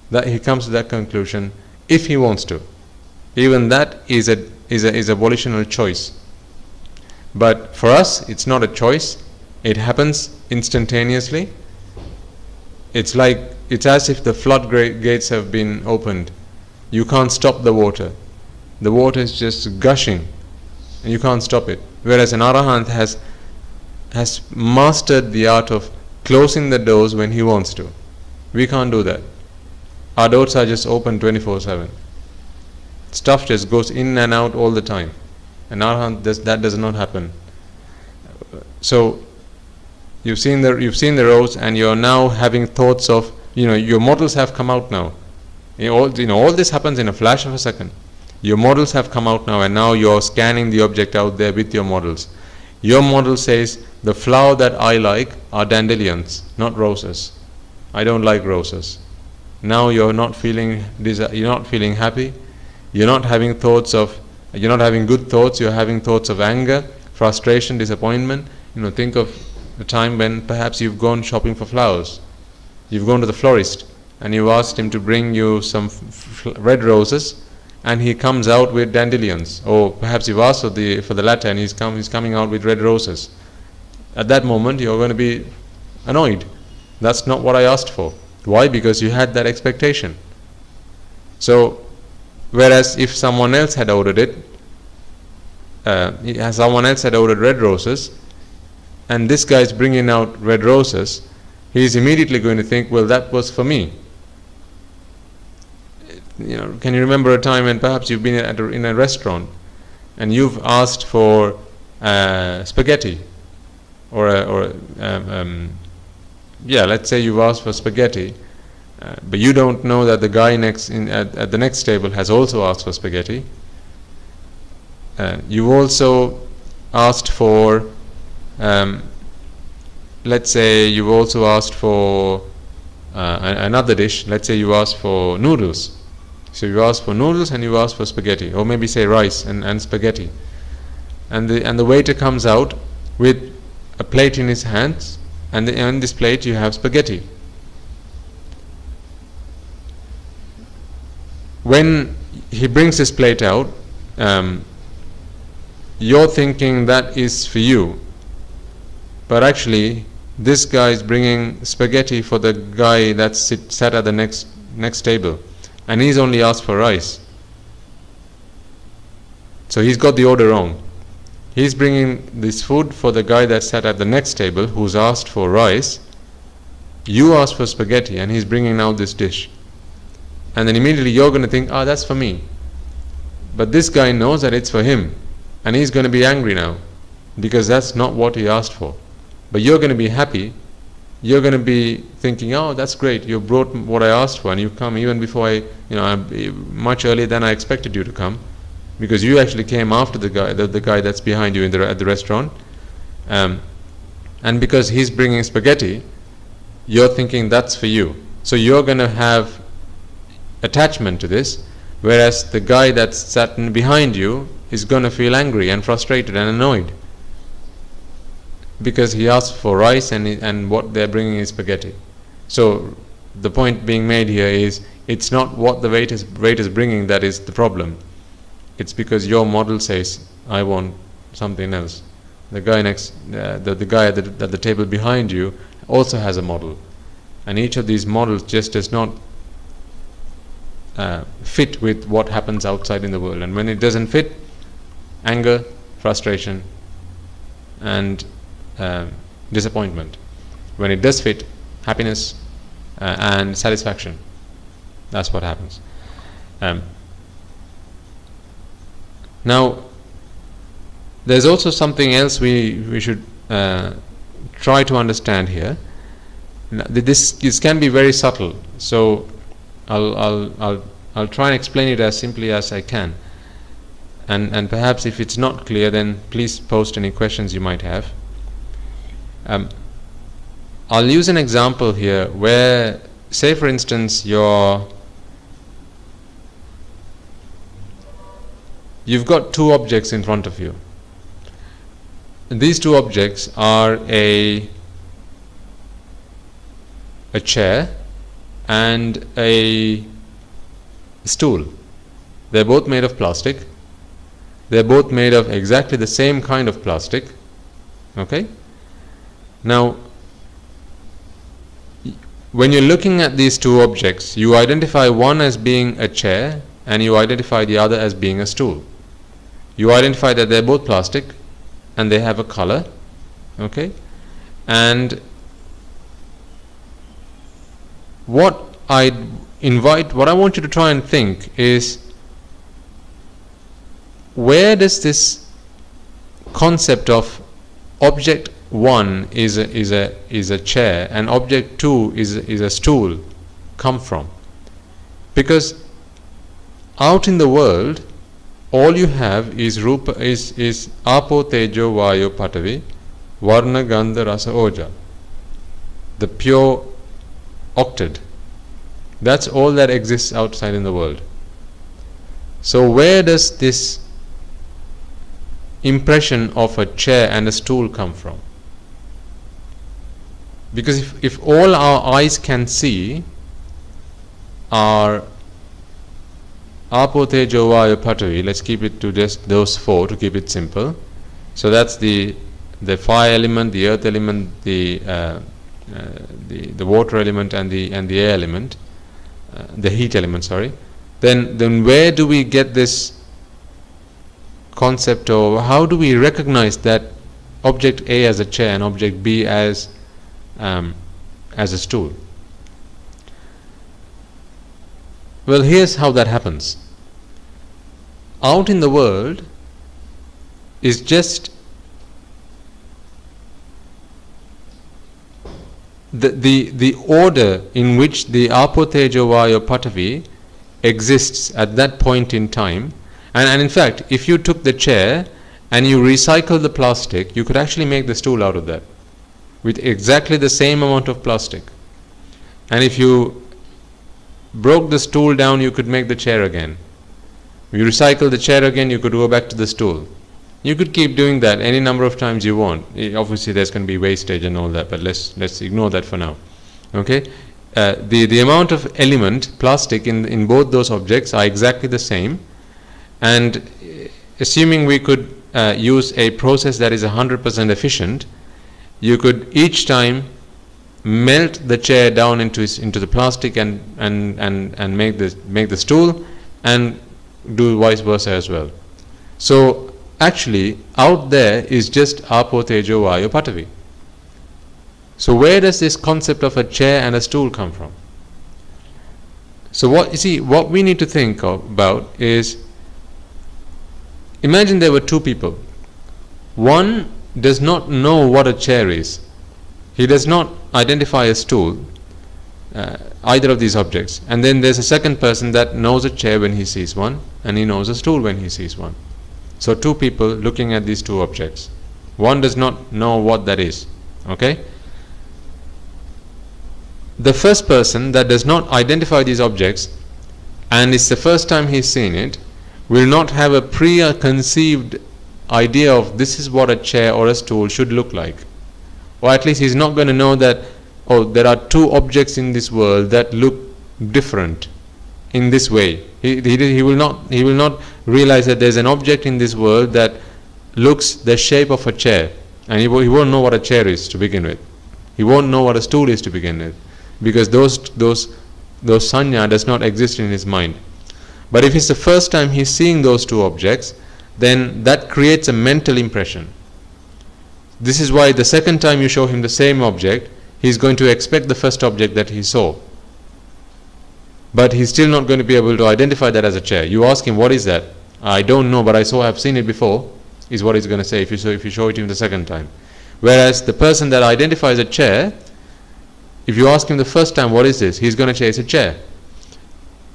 That he comes to that conclusion if he wants to. Even that is a volitional choice. But for us, it's not a choice. It happens instantaneously. It's as if the floodgates have been opened. You can't stop the water. The water is just gushing, and you can't stop it. Whereas an Arahant has mastered the art of closing the doors when he wants to. We can't do that. Our doors are just open 24/7. Stuff just goes in and out all the time. An Arahant, that does not happen. So you've seen the rose, and you're now having thoughts of, your models have come out now. All this happens in a flash of a second. Your models have come out now, and now you're scanning the object out there with your models. Your model says, the flower that I like are dandelions, not roses. I don't like roses. Now you're not feeling happy. You're not having good thoughts. You're having thoughts of anger, frustration, disappointment. Think of the time when perhaps you've gone shopping for flowers. You've gone to the florist and you asked him to bring you some red roses, and he comes out with dandelions. Or perhaps you've asked for the latter, and he's coming out with red roses. At that moment, you're going to be annoyed. That's not what I asked for. Why? Because you had that expectation. So, whereas if someone else had ordered it, someone else had ordered red roses, and this guy is bringing out red roses, he's immediately going to think, well, that was for me. Can you remember a time when perhaps you've been in a restaurant and you've asked for spaghetti, let's say you've asked for spaghetti, but you don't know that the guy at the next table has also asked for spaghetti. You've also asked for, let's say you've also asked for another dish. Let's say you asked for noodles. So you asked for noodles and you asked for spaghetti, or maybe say rice and spaghetti. And the waiter comes out with a plate in his hands, and on this plate you have spaghetti. When he brings this plate out, you're thinking that is for you, but actually this guy is bringing spaghetti for the guy that sat at the next table, and he's only asked for rice. So he's got the order wrong. He's bringing this food for the guy that sat at the next table who's asked for rice. You asked for spaghetti, and he's bringing out this dish. And then immediately you're going to think, that's for me. But this guy knows that it's for him, and he's going to be angry now because that's not what he asked for. But you're going to be happy. You're going to be thinking, that's great, you brought what I asked for, and you come even before much earlier than I expected you to come, because you actually came after the guy that's behind you at the restaurant, and because he's bringing spaghetti, you're thinking that's for you. So you're going to have attachment to this, whereas the guy that's sat behind you is going to feel angry and frustrated and annoyed because he asked for rice and what they're bringing is spaghetti. So the point being made here is, it's not what the waiter's bringing that is the problem. It's because your model says, I want something else. The guy the guy at the table behind you also has a model, and each of these models just does not fit with what happens outside in the world. And when it doesn't fit, anger, frustration, and disappointment. When it does fit, happiness and satisfaction. That's what happens. Now, there's also something else we should try to understand here. Now, this can be very subtle, so I'll try and explain it as simply as I can. And perhaps if it's not clear, then please post any questions you might have. I'll use an example here where, say for instance, you've got two objects in front of you. These two objects are a chair and a stool. They're both made of plastic. They're both made of exactly the same kind of plastic. Okay? Now, when you're looking at these two objects, you identify one as being a chair and you identify the other as being a stool. You identify that they're both plastic and they have a color. Okay? And what I want you to try and think is, where does this concept of object 1 is a chair and object 2 is a stool come from? Because out in the world, all you have is rupa, is apo, tejo, vayu, patavi, varna, gandha, rasa, oja, the pure octad. That's all that exists outside in the world. So where does this impression of a chair and a stool come from? Because if all our eyes can see are apo, tejo, vayu, patavi, let's keep it to just those four to keep it simple. So that's the fire element, the earth element, the water element, and the air element, the heat element. Sorry. Then where do we get this concept, or how do we recognize that object A as a chair and object B as a stool? Well, here's how that happens. Out in the world is just the order in which the apo, tejo, vayu, patavi exists at that point in time. And in fact, if you took the chair and you recycled the plastic, you could actually make the stool out of that with exactly the same amount of plastic. And if you broke the stool down, you could make the chair again. You recycle the chair again, you could go back to the stool. You could keep doing that any number of times you want. Obviously there's going to be wastage and all that, but let's ignore that for now. Okay? The amount of element, plastic, in both those objects are exactly the same. And assuming we could use a process that is 100% efficient, you could each time melt the chair down into the plastic and make the stool, and do vice versa as well. So actually out there is just apo, tejo, vayu, patavi. So where does this concept of a chair and a stool come from? So what we need to think about is, imagine there were two people. One does not know what a chair is. He does not identify a stool, either of these objects. And then there's a second person that knows a chair when he sees one, and he knows a stool when he sees one. So two people looking at these two objects. One does not know what that is. Okay? The first person that does not identify these objects, and it's the first time he's seen it, will not have a preconceived idea of this is what a chair or a stool should look like. Or at least he's not going to know that, oh, there are two objects in this world that look different in this way. He will not realize that there's an object in this world that looks the shape of a chair, and he won't know what a chair is to begin with. He won't know what a stool is to begin with, because those those sanya does not exist in his mind. But if it's the first time he's seeing those two objects, then that creates a mental impression. This is why the second time you show him the same object, he's going to expect the first object that he saw. But he's still not going to be able to identify that as a chair. You ask him, what is that? I don't know, but I've seen it before, is what he's going to say if you show it to him the second time. Whereas the person that identifies a chair, if you ask him the first time, what is this? He's going to say it's a chair.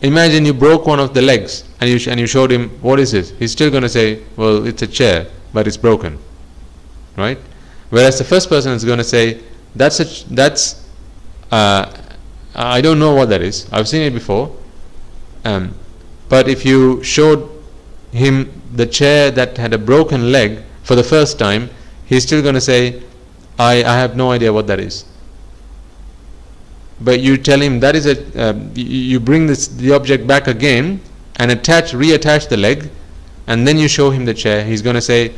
Imagine you broke one of the legs and you showed him, what is this? He's still going to say, well, it's a chair, but it's broken. Right? Whereas the first person is going to say, I don't know what that is. I've seen it before. But if you showed him the chair that had a broken leg for the first time, he's still going to say, I have no idea what that is. But you tell him that is you bring the object back again and reattach the leg, and then you show him the chair. He's going to say,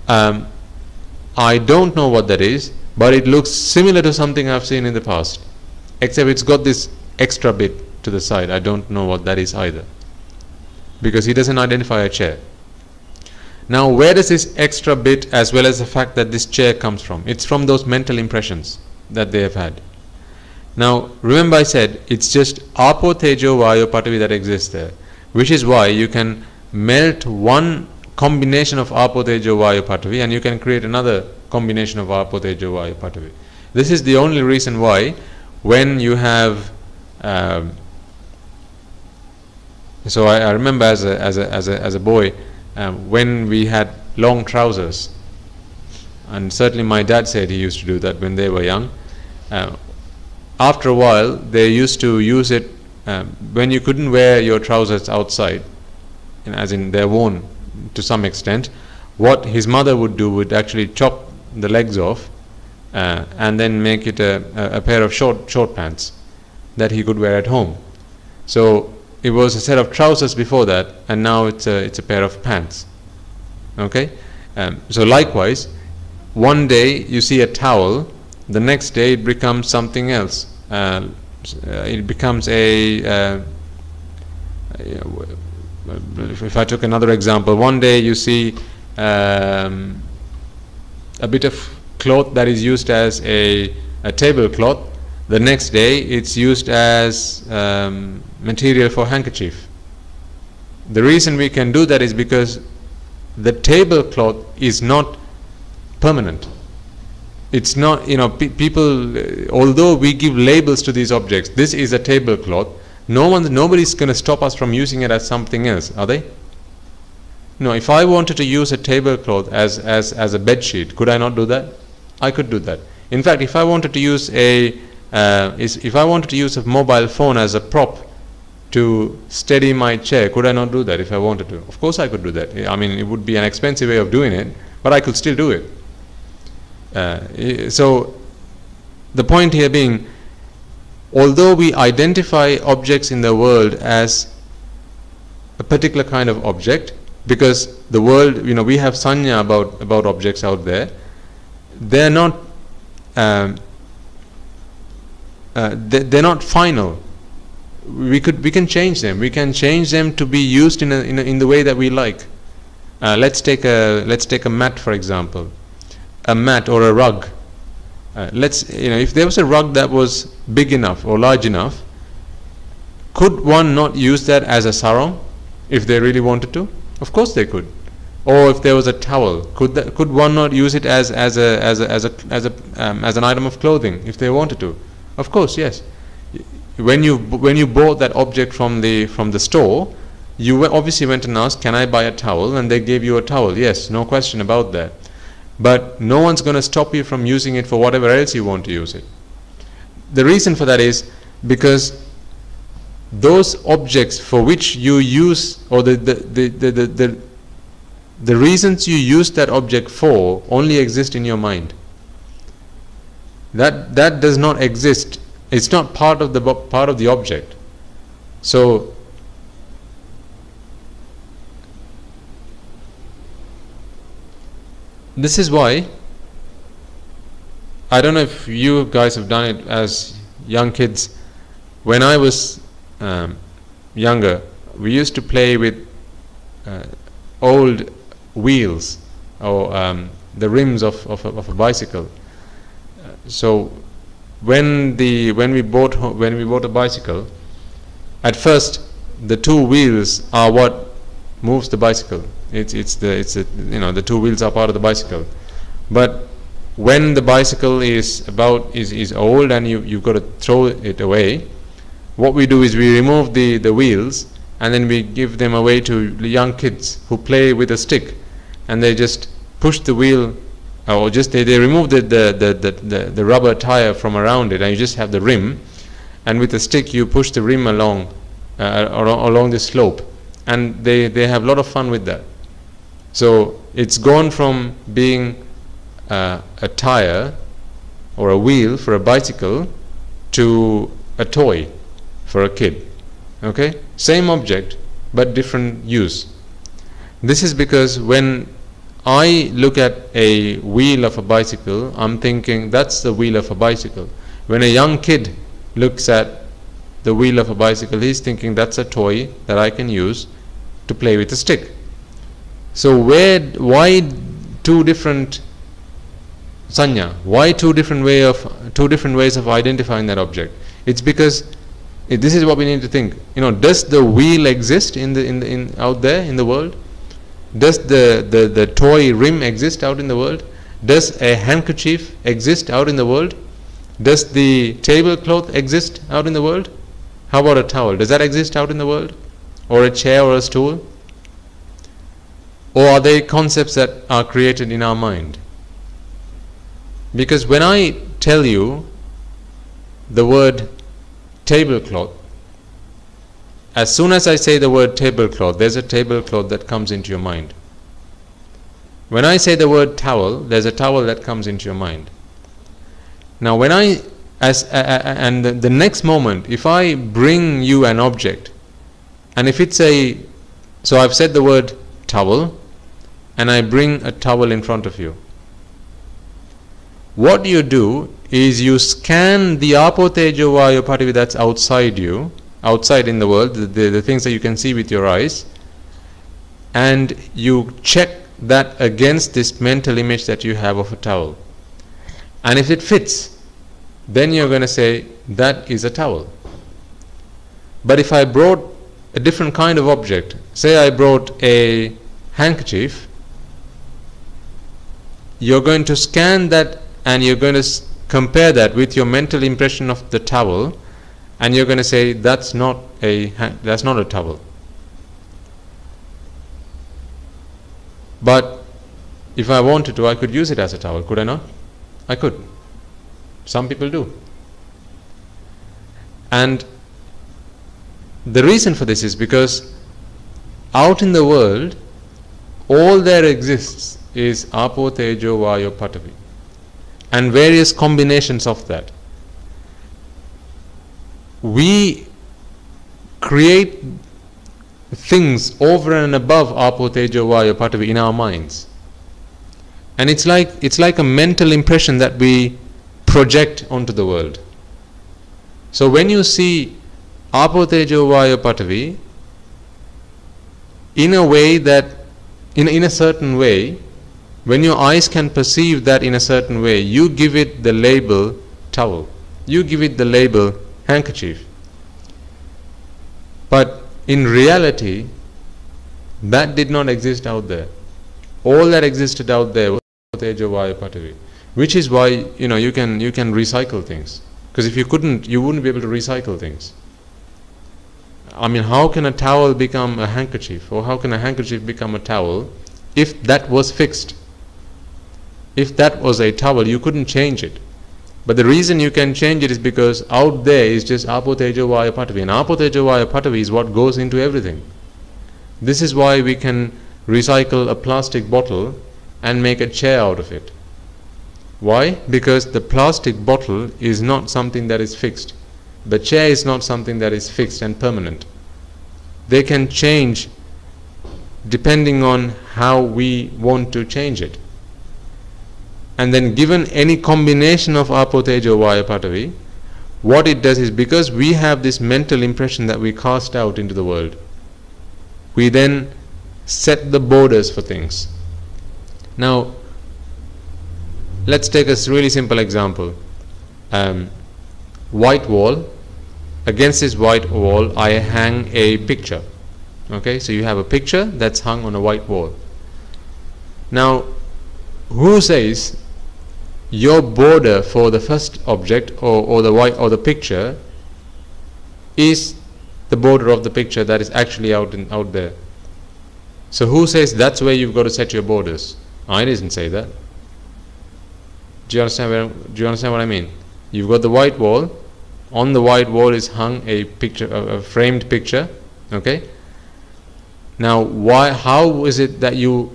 I don't know what that is, but it looks similar to something I've seen in the past, except it's got this extra bit to the side. I don't know what that is either, because he doesn't identify a chair. Now, where does this extra bit, as well as the fact that this chair, comes from? It's from those mental impressions that they have had. Now, remember I said it's just Apo, Tejo, Vayu, Patavi that exists there, which is why you can melt one combination of Apo, Tejo, Vayu, Patavi, and you can create another combination of Apo, Tejo, Vayu, Patavi. This is the only reason why, when you have so I remember as a boy, when we had long trousers, and certainly my dad said he used to do that when they were young. After a while, they used to use it when you couldn't wear your trousers outside, as in they're worn to some extent. What his mother would do would actually chop the legs off and then make it a pair of short pants that he could wear at home. So it was a set of trousers before that, and now it's a pair of pants. Okay, so likewise, one day you see a towel, the next day it becomes something else. It becomes if I took another example, one day you see a bit of cloth that is used as a tablecloth. The next day it's used as material for handkerchief. The reason we can do that is because the tablecloth is not permanent. It's not, people, although we give labels to these objects, this is a tablecloth, nobody's going to stop us from using it as something else, are they? No, if I wanted to use a tablecloth as a bed sheet, could I not do that? I could do that. In fact, if I wanted to use a mobile phone as a prop to steady my chair, could I not do that if I wanted to? Of course I could do that. I mean, it would be an expensive way of doing it, but I could still do it. So the point here being, although we identify objects in the world as a particular kind of object, because the world, we have sanya about objects out there, they're not they're not final. We can change them. We can change them to be used in the way that we like. Let's take a mat, for example. A mat or a rug. If there was a rug that was big enough or large enough, could one not use that as a sarong if they really wanted to? Of course they could. Or if there was a towel, could one not use it as an item of clothing if they wanted to? Of course, yes. When you bought that object from the store, you obviously went and asked, can I buy a towel? And they gave you a towel. Yes, no question about that. But no one's going to stop you from using it for whatever else you want to use it. The reason for that is because those objects for which you use, or the reasons you use that object for, only exist in your mind. That does not exist. It's not part of the object. So this is why, I don't know if you guys have done it as young kids, when I was younger, we used to play with old wheels or the rims of a bicycle. So when we bought a bicycle, at first the two wheels are what moves the bicycle. It's the two wheels are part of the bicycle. But when the bicycle is old and you've got to throw it away, what we do is we remove the wheels and then we give them away to young kids who play with a stick, and they just push the wheel, or just they remove the rubber tire from around it, and you just have the rim, and with a stick you push the rim along the slope, and they have a lot of fun with that. So it's gone from being a tire or a wheel for a bicycle to a toy for a kid. Okay, same object but different use. This is because when I look at a wheel of a bicycle, I'm thinking that's the wheel of a bicycle. When a young kid looks at the wheel of a bicycle, he's thinking that's a toy that I can use to play with a stick. So why two different sanya? Why two different ways of identifying that object? It's because this is what we need to think. Does the wheel exist out there in the world? Does the toy rim exist out in the world? Does a handkerchief exist out in the world? Does the tablecloth exist out in the world? How about a towel? Does that exist out in the world? Or a chair or a stool? Or are they concepts that are created in our mind? Because when I tell you the word tablecloth, as soon as I say the word tablecloth, there's a tablecloth that comes into your mind. When I say the word towel, there's a towel that comes into your mind. Now and the next moment, if I bring you an object, and if it's so I've said the word towel, and I bring a towel in front of you. What you do is you scan the apo tejo vayu pathavi that's outside you, outside in the world, the things that you can see with your eyes, and you check that against this mental image that you have of a towel. And if it fits, then you're going to say that is a towel. But if I brought a different kind of object, say I brought a handkerchief, you're going to scan that and you're going to compare that with your mental impression of the towel, and you're going to say that's not a towel. But if I wanted to, I could use it as a towel, could I not? I could. Some people do. And the reason for this is because out in the world, all there exists is apo tejo vayu pathavi and various combinations of that. We create things over and above apo tejo vayu pathavi in our minds, and it's like a mental impression that we project onto the world. So when you see apo tejo vayu pathavi in a way that in a certain way, when your eyes can perceive that in a certain way, you give it the label towel, you give it the label handkerchief. But in reality, that did not exist out there. All that existed out there was tejo vayu pathavi, which is why you can recycle things. Because if you couldn't, you wouldn't be able to recycle things. I mean, how can a towel become a handkerchief, or how can a handkerchief become a towel if that was fixed? If that was a towel, you couldn't change it. But the reason you can change it is because out there is just apo tejo vayu pathavi, and apo tejo vayu pathavi is what goes into everything. This is why we can recycle a plastic bottle and make a chair out of it. Why? Because the plastic bottle is not something that is fixed. The chair is not something that is fixed and permanent. They can change depending on how we want to change it. And then given any combination of apo tejo vayu pathavi, what it does is, because we have this mental impression that we cast out into the world, we then set the borders for things. Now, let's take a really simple example. White wall. Against this white wall, I hang a picture. Okay, so you have a picture that's hung on a white wall. Now, who says your border for the first object or the picture is the border of the picture that is actually out there? So who says that's where you've got to set your borders? I didn't say that. Do you understand what I mean? You've got the white wall. On the white wall is hung a picture, a framed picture. Okay. Now, how is it that you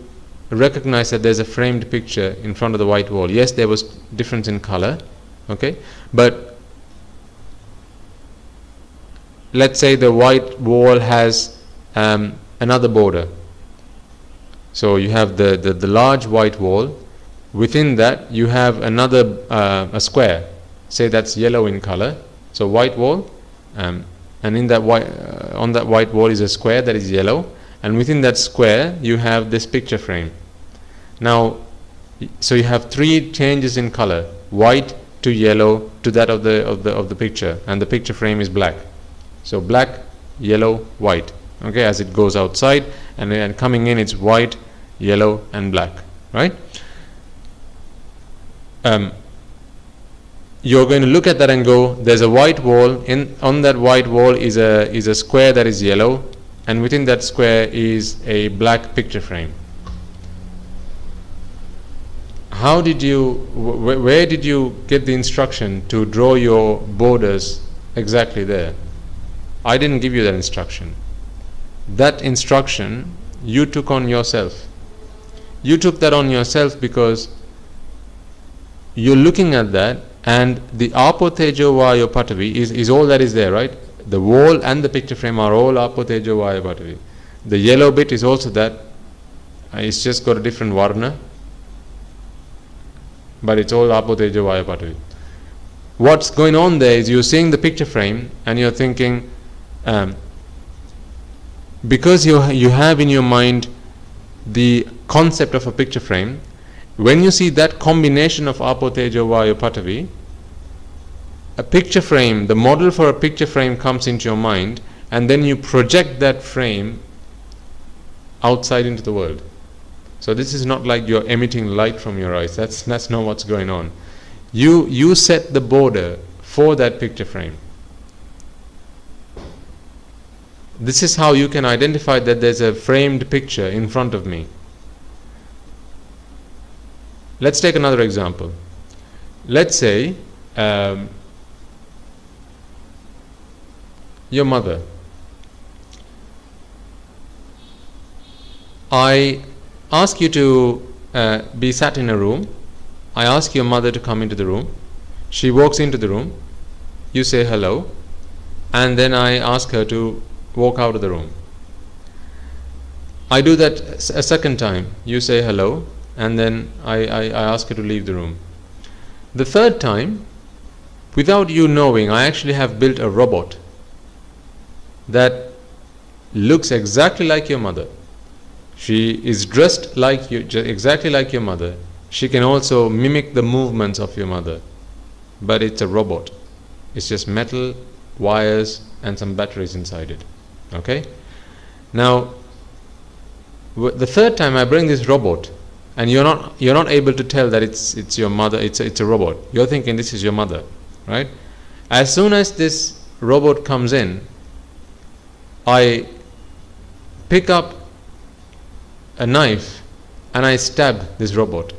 recognize that there's a framed picture in front of the white wall? Yes, there was difference in color. Okay, but let's say the white wall has another border. So you have the large white wall. Within that, you have another a square. Say that's yellow in color. So white wall, and in that on that white wall is a square that is yellow, and within that square you have this picture frame. Now, so you have three changes in color: white to yellow to that of the picture, and the picture frame is black. So black, yellow, white. Okay, as it goes outside, and then coming in, it's white, yellow, and black. Right? You're going to look at that and go, there's a white wall. On that white wall is a square that is yellow, and within that square is a black picture frame. How did you, where did you get the instruction to draw your borders exactly there? I didn't give you that instruction. That instruction you took on yourself. You took that on yourself because you're looking at that, and the apotejo vayo patavi is all that is there, right? The wall and the picture frame are all apotejo vayo patavi. The yellow bit is also that. It's just got a different varna, but it's all apotejo vayo patavi. What's going on there is you're seeing the picture frame and you're thinking, because you have in your mind the concept of a picture frame, when you see that combination of apotejo vayo patavi, a picture frame, the model for a picture frame comes into your mind, and then you project that frame outside into the world. So this is not like you're emitting light from your eyes. That's not what's going on. You set the border for that picture frame. This is how you can identify that there's a framed picture in front of me. Let's take another example. Let's say your mother. I ask you to be sat in a room. I ask your mother to come into the room. She walks into the room. You say hello, and then I ask her to walk out of the room. I do that a second time. You say hello, and then I ask her to leave the room. The third time, without you knowing, I actually have built a robot that looks exactly like your mother. She is dressed like you, exactly like your mother. She can also mimic the movements of your mother, but it's a robot. It's just metal, wires, and some batteries inside it. Okay? Now, the third time I bring this robot, and you're not able to tell that it's your mother. It's a robot. You're thinking this is your mother, right? As soon as this robot comes in, I pick up a knife and I stab this robot.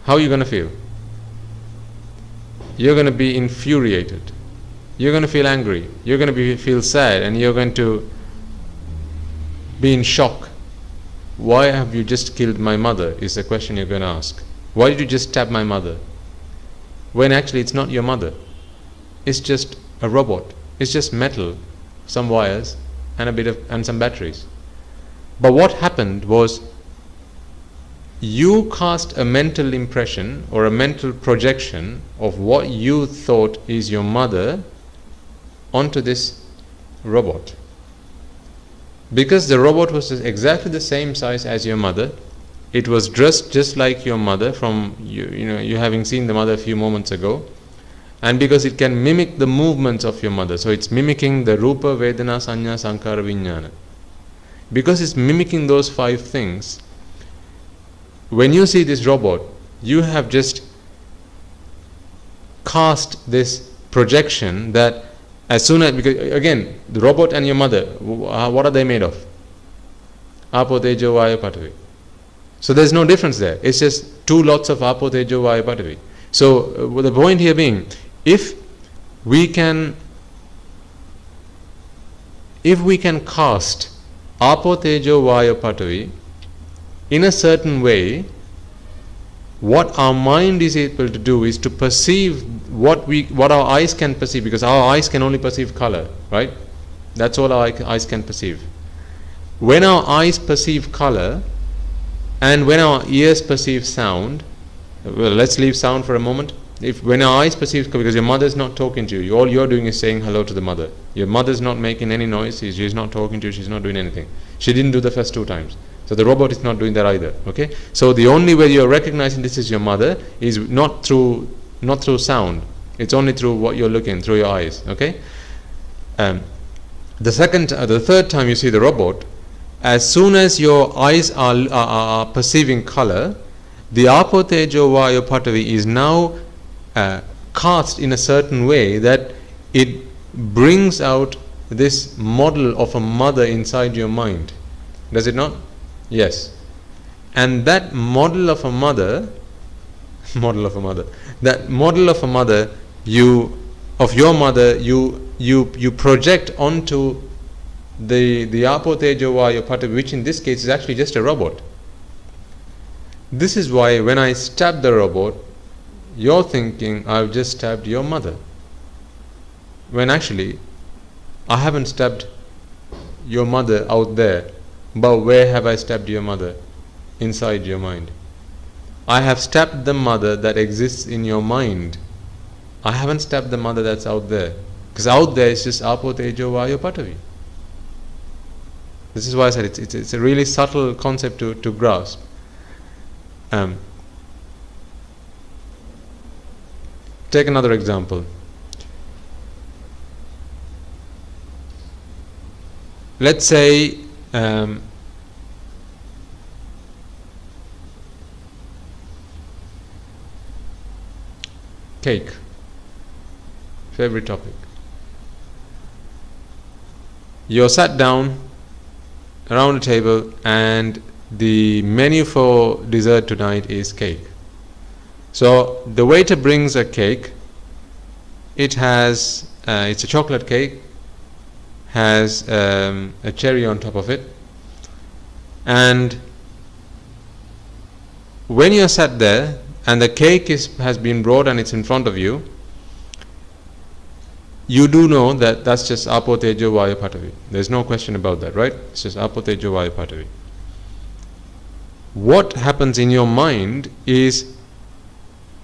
How are you going to feel? You're going to be infuriated. You're going to feel angry. You're going to feel sad, and you're going to be in shock. Why have you just killed my mother is the question you're going to ask. Why did you just stab my mother? When actually it's not your mother. It's just a robot. It's just metal, some wires, and some batteries. But what happened was you cast a mental impression or a mental projection of what you thought is your mother onto this robot. Because the robot was exactly the same size as your mother, it was dressed just like your mother from you having seen the mother a few moments ago, and because it can mimic the movements of your mother, so it's mimicking the Rupa, Vedana, Sanya, Sankara, Vijnana. Because it's mimicking those 5 things, when you see this robot, you have just cast this projection that as soon as, because again, the robot and your mother, what are they made of? Apo, Tejo, Vayu, Patavi. So there's no difference there. It's just 2 lots of Apo, Tejo, Vayu, Patavi. So the point here being, if we can cast Apo, Tejo, Vayu, Patavi in a certain way, what our mind is able to do is to perceive what our eyes can perceive, because our eyes can only perceive color, right? That's all our eyes can perceive. When our eyes perceive color and when our ears perceive sound, well, let's leave sound for a moment. When our eyes perceive, because your mother is not talking to you, all you're doing is saying hello to the mother. Your mother's not making any noise, she's not talking to you, she's not doing anything. She didn't do the first 2 times. So the robot is not doing that either. Okay? So the only way you're recognizing this is your mother is not through sound. It's only through what you're looking, through your eyes. Okay? The third time you see the robot, as soon as your eyes are perceiving color, the Apo, Tejo, Vayu, Patavi is now cast in a certain way that it brings out this model of a mother inside your mind. Does it not? Yes. And that model of a mother, you project onto the Apo, Tejo, Vayu, Patavi, which in this case is actually just a robot. This is why when I stab the robot, you're thinking I've just stabbed your mother, when actually I haven't stabbed your mother out there, but where have I stabbed your mother? Inside your mind. I have stabbed the mother that exists in your mind. I haven't stabbed the mother that's out there, because out there is just Apo, Tejo, Vayu, Patavi. This is why I said it's a really subtle concept to grasp. Take another example. Let's say cake, favorite topic. You're sat down around a table and the menu for dessert tonight is cake. So the waiter brings a cake. It's a chocolate cake, has a cherry on top of it, and when you're sat there and the cake has been brought and it's in front of you, you do know that that's just Apo, Tejo, Vayu, Patavi. There's no question about that, right? It's just Apo, Tejo, Vayu, Patavi. What happens in your mind is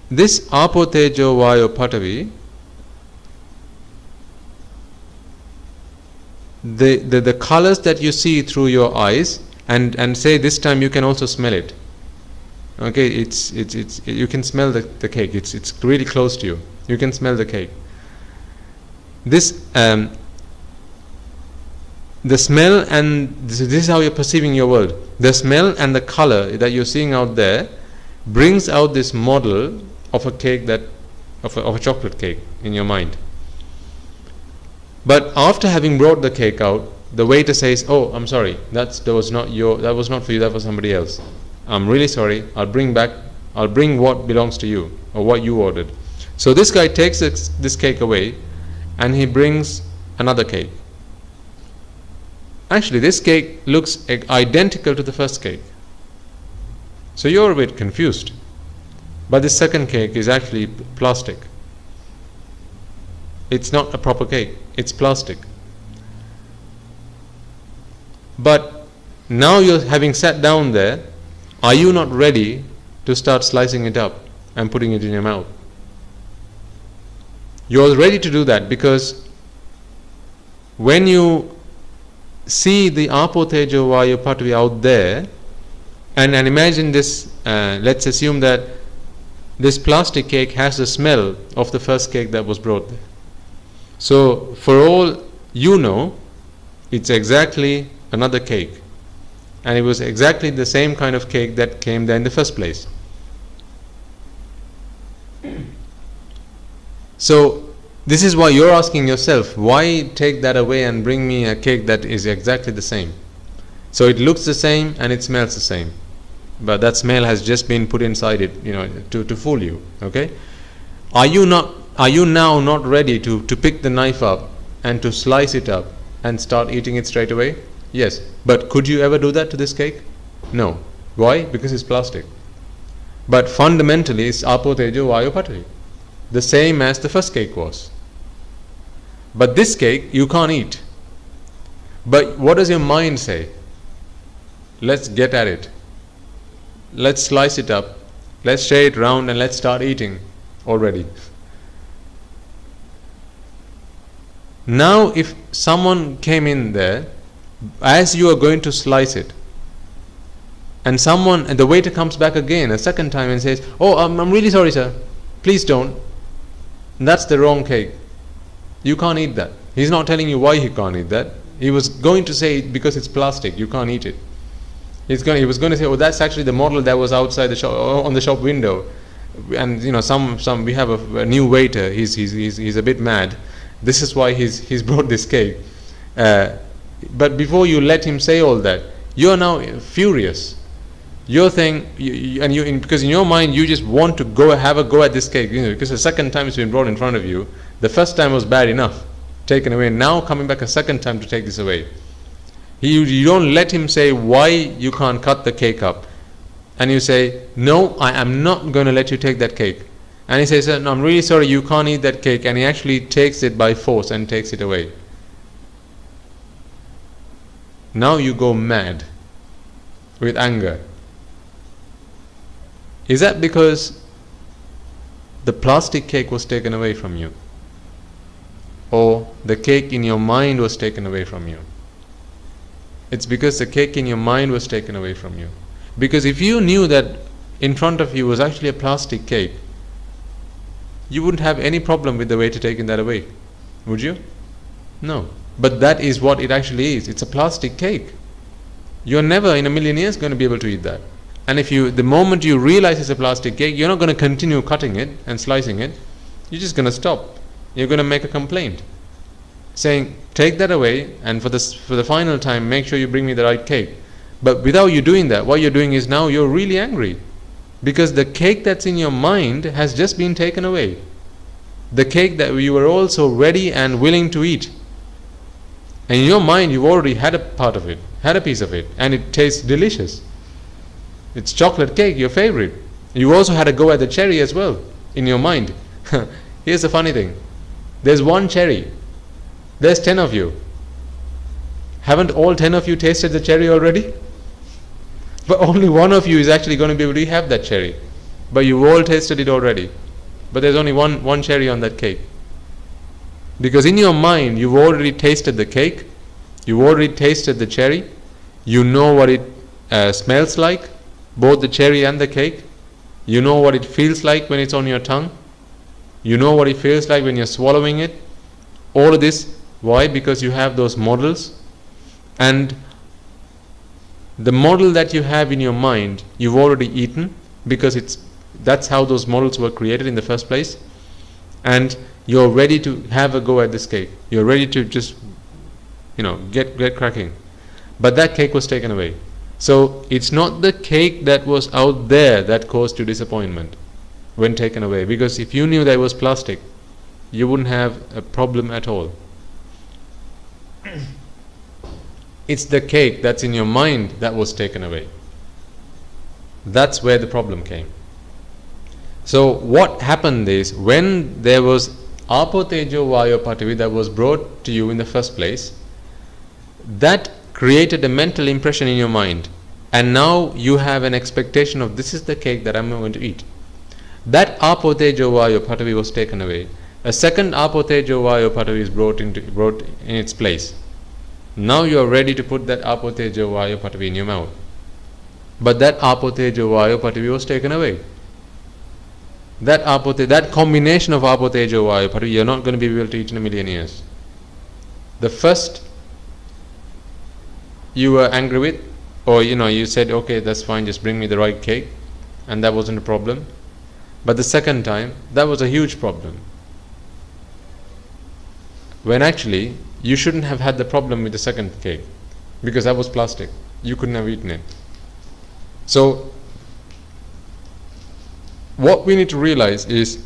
this Apo, Tejo, Vayu, Patavi, the colors that you see through your eyes, and say this time you can also smell it. Okay, you can smell the cake. It's really close to you. You can smell the cake. This the smell, and this is how you're perceiving your world. The smell and the color that you're seeing out there brings out this model of a cake, of a chocolate cake in your mind. But after having brought the cake out, the waiter says, "Oh, I'm sorry, that was not for you, that was somebody else. I'm really sorry. I'll bring what belongs to you, or what you ordered." So this guy takes this cake away and he brings another cake. Actually, this cake looks identical to the first cake. So you're a bit confused. But the second cake is actually plastic. It's not a proper cake, it's plastic. But now you're having sat down there, Are you not ready to start slicing it up and putting it in your mouth? You're ready to do that because when you see the Apo Tejo Vayu Patvi out there, and imagine this, let's assume that this plastic cake has the smell of the first cake that was brought there. So for all you know, it's exactly another cake, and it was exactly the same kind of cake that came there in the first place. So this is why you're asking yourself, why take that away and bring me a cake that is exactly the same? So it looks the same and it smells the same, but that smell has just been put inside it, to fool you. Okay? Are you now not ready to pick the knife up and to slice it up and start eating it straight away? Yes. But could you ever do that to this cake? No. Why? Because it's plastic. But fundamentally it's Apo Tejo Vayu Patvi, the same as the first cake was. But this cake you can't eat. But what does your mind say? Let's get at it. Let's slice it up. Let's share it round and let's start eating already. Now if someone came in there as you are going to slice it, and the waiter comes back again a second time and says, "Oh, I'm really sorry, sir. Please don't." That's the wrong cake. You can't eat that. He's not telling you why he can't eat that. He was going to say because it's plastic, you can't eat it. He was going to say, "Oh, that's actually the model that was outside the shop, on the shop window." And we have a new waiter. He's a bit mad. This is why he's brought this cake. But before you let him say all that, you're now furious. You're saying, because in your mind you just want to have a go at this cake, because the second time it's been brought in front of you. The first time was bad enough, taken away. Now coming back a second time to take this away. You don't let him say why you can't cut the cake up, and you say, "No, I am not going to let you take that cake." And he says, "No, I'm really sorry, you can't eat that cake," and he actually takes it by force and takes it away. Now you go mad with anger. Is that because the plastic cake was taken away from you? Or the cake in your mind was taken away from you? It's because the cake in your mind was taken away from you. Because if you knew that in front of you was actually a plastic cake, you wouldn't have any problem with the waiter taking that away, would you? No. But that is what it actually is. It's a plastic cake. You're never in a million years going to be able to eat that. And the moment you realize it's a plastic cake, you're not going to continue cutting it and slicing it. You're just going to stop. You're going to make a complaint, saying, "Take that away, and for the final time, make sure you bring me the right cake." But without you doing that, what you're doing is now you're really angry, because the cake that's in your mind has just been taken away. The cake that you were also ready and willing to eat. And in your mind, you've already had a part of it, had a piece of it, and it tastes delicious. It's chocolate cake, your favorite. You also had a go at the cherry as well, in your mind. Here's the funny thing. There's one cherry. There's 10 of you. Haven't all 10 of you tasted the cherry already? But only one of you is actually going to be able to have that cherry. But you've all tasted it already. But there's only one cherry on that cake. Because in your mind, you've already tasted the cake. You've already tasted the cherry. You know what it smells like, both the cherry and the cake. You know what it feels like when it's on your tongue. You know what it feels like when you're swallowing it. All of this, why? Because you have those models. And the model that you have in your mind, you've already eaten, because that's how those models were created in the first place. And you're ready to have a go at this cake. You're ready to just, get cracking. But that cake was taken away. So it's not the cake that was out there that caused you disappointment when taken away. Because if you knew that it was plastic, you wouldn't have a problem at all. It's the cake that's in your mind that was taken away. That's where the problem came. So what happened is, when there was Apo Tejo Vayu Patvi that was brought to you in the first place, that created a mental impression in your mind, and now you have an expectation of this is the cake that I'm going to eat. That Apo Tejo Vayu Patavi was taken away. A second Apo Tejo Vayu Patavi is brought in its place. Now you are ready to put that Apo Tejo Vayu Patavi in your mouth. But that Apo Tejo Vayu Patavi was taken away. That combination of Apo Tejo Vayu Patavi, you're not going to be able to eat in a million years. The first you were angry with, or you said, okay, that's fine, just bring me the right cake, and that wasn't a problem. But the second time, that was a huge problem. When actually, you shouldn't have had the problem with the second cake, because that was plastic. You couldn't have eaten it. So, what we need to realize is,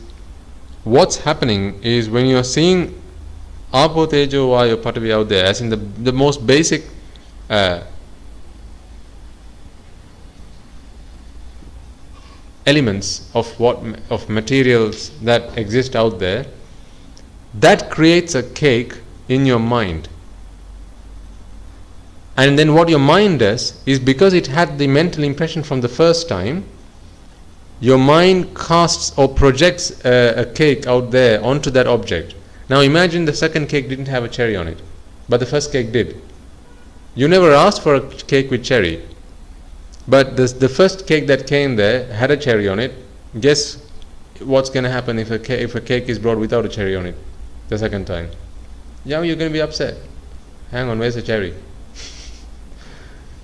what's happening is when you're seeing Apo Tejo Vayu Patavi out there, as in the most basic elements of materials that exist out there, that creates a cake in your mind. And then what your mind does is, because it had the mental impression from the first time, your mind casts or projects a cake out there onto that object. Now imagine the second cake didn't have a cherry on it, but the first cake did. You never asked for a cake with cherry, but the first cake that came there had a cherry on it. Guess what's going to happen if a cake is brought without a cherry on it the second time? Yeah, you're going to be upset. Hang on, where's the cherry?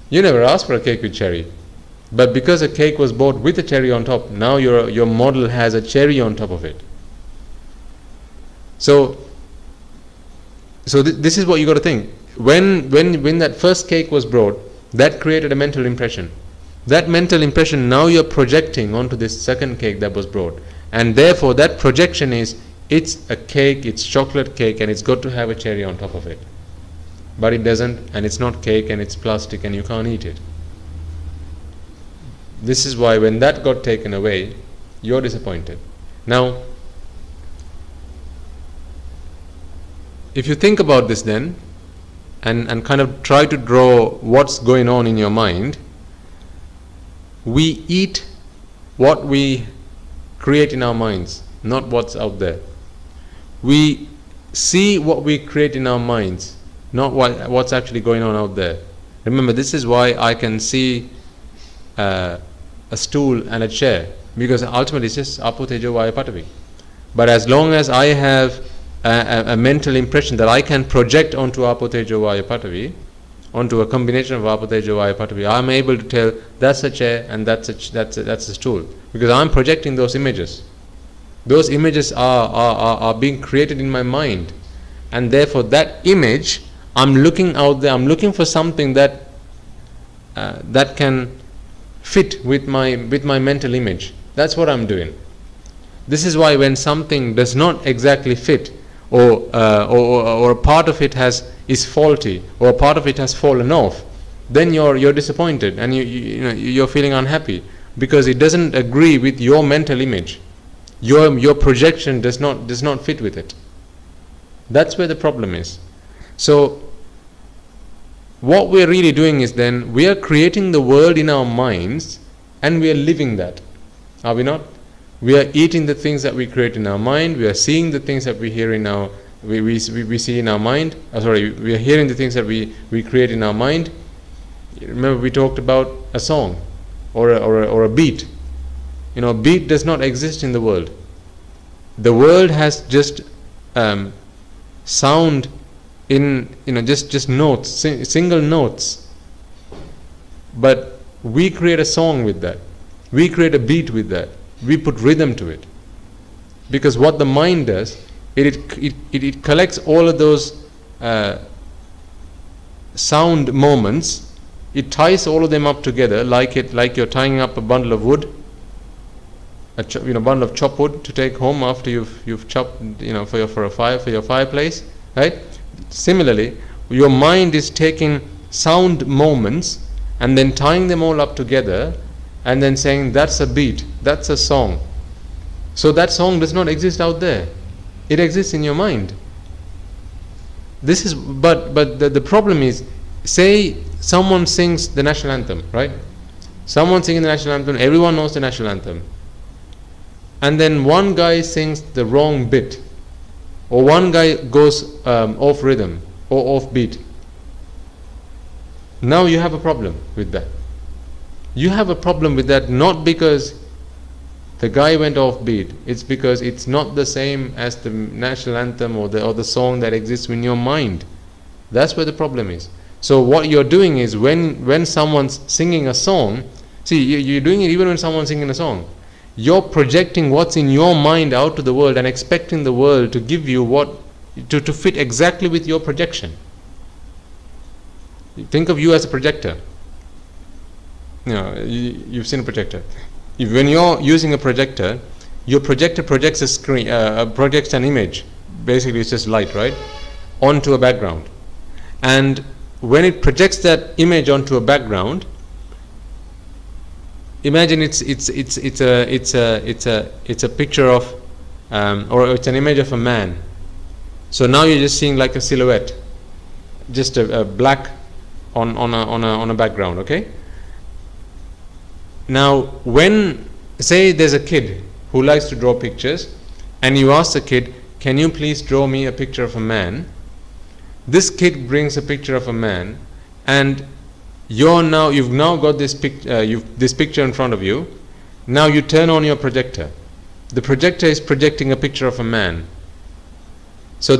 You never asked for a cake with cherry, but because a cake was bought with a cherry on top, now your model has a cherry on top of it. So this is what you got to think. When that first cake was brought, that created a mental impression. That mental impression now you're projecting onto this second cake that was brought, and therefore that projection is, it's a cake, it's chocolate cake, and it's got to have a cherry on top of it. But it doesn't, and it's not cake, and it's plastic, and you can't eat it. This is why when that got taken away, you're disappointed. Now, if you think about this then, and kind of try to draw what's going on in your mind, we eat what we create in our minds, not what's out there. We see what we create in our minds, not what's actually going on out there. Remember, this is why I can see a stool and a chair, because ultimately it's just Apo Tejo Vayu Patavi. But as long as I have a mental impression that I can project onto Apo Tejo Vayu Patavi, onto a combination of Apo Tejo Vayu Patavi, I'm able to tell that's a chair and that's a stool, because I'm projecting those images. Those images are being created in my mind, and therefore that image, I'm looking out there, I'm looking for something that can fit with my mental image. That's what I'm doing. This is why when something does not exactly fit, or a part of it is faulty, or a part of it has fallen off, then you're disappointed, and you're feeling unhappy, because it doesn't agree with your mental image. Your projection does not fit with it. That's where the problem is. So what we're really doing is, then we are creating the world in our minds, and we are living that. Are we not? We are eating the things that we create in our mind. We are seeing the things that we hear in our we see in our mind. We are hearing the things that we create in our mind. Remember, we talked about a song or a beat. A beat does not exist in the world. The world has just sound in just notes, single notes. But we create a song with that. We create a beat with that. We put rhythm to it, because what the mind does, it collects all of those sound moments. It ties all of them up together, like you're tying up a bundle of wood, bundle of chopped wood to take home after you've chopped for your fireplace, right? Similarly, your mind is taking sound moments and then tying them all up together, and then saying that's a beat, that's a song. So that song does not exist out there. It exists in your mind. This is, but the problem is, say someone sings the national anthem, right? Someone singing the national anthem, everyone knows the national anthem. And then one guy sings the wrong bit, or one guy goes off rhythm or off beat. Now you have a problem with that. You have a problem with that not because the guy went off beat, it's because it's not the same as the national anthem or the song that exists in your mind. That's where the problem is. So what you're doing is when someone's singing a song, see, you're doing it even when someone's singing a song. You're projecting what's in your mind out to the world and expecting the world to give you to fit exactly with your projection. Think of you as a projector. You've seen a projector. When you're using a projector, your projector projects a screen, projects an image. Basically, it's just light, right, onto a background. And when it projects that image onto a background, imagine it's a picture of, or it's an image of a man. So now you're just seeing like a silhouette, just a black on a background. Okay. Now, when, say there's a kid who likes to draw pictures, and you ask the kid, can you please draw me a picture of a man? This kid brings a picture of a man, and you've now got this picture in front of you. Now you turn on your projector. The projector is projecting a picture of a man. So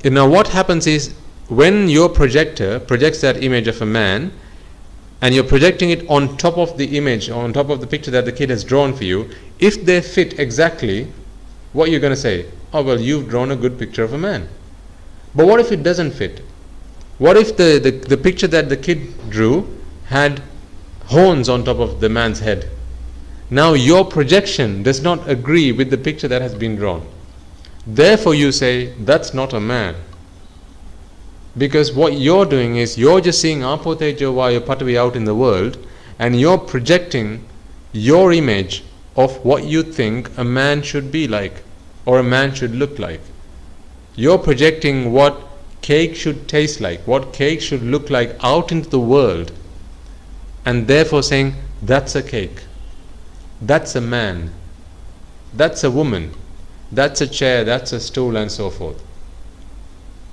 now what happens is, when your projector projects that image of a man, and you're projecting it on top of the image, on top of the picture that the kid has drawn for you, if they fit exactly, what you're going to say? Oh, well, you've drawn a good picture of a man. But what if it doesn't fit? What if the picture that the kid drew had horns on top of the man's head? Now your projection does not agree with the picture that has been drawn. Therefore you say, that's not a man. Because what you're doing is, you're just seeing Apo Tejo Vayu Patavi out in the world, and you're projecting your image of what you think a man should be like, or a man should look like. You're projecting what cake should taste like, what cake should look like out into the world, and therefore saying, that's a cake, that's a man, that's a woman, that's a chair, that's a stool, and so forth.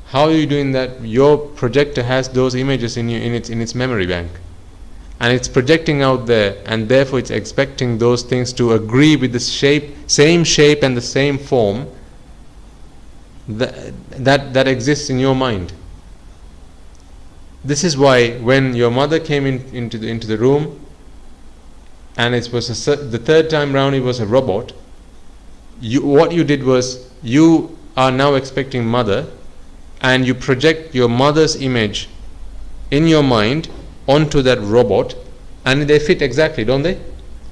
How are you doing that? Your projector has those images in its memory bank, and it's projecting out there, and therefore it's expecting those things to agree with the same shape and the same form that exists in your mind. This is why when your mother came into the room, and it was the third time round, it was a robot. What you did was, you are now expecting mother, and you project your mother's image in your mind onto that robot, and they fit exactly, don't they?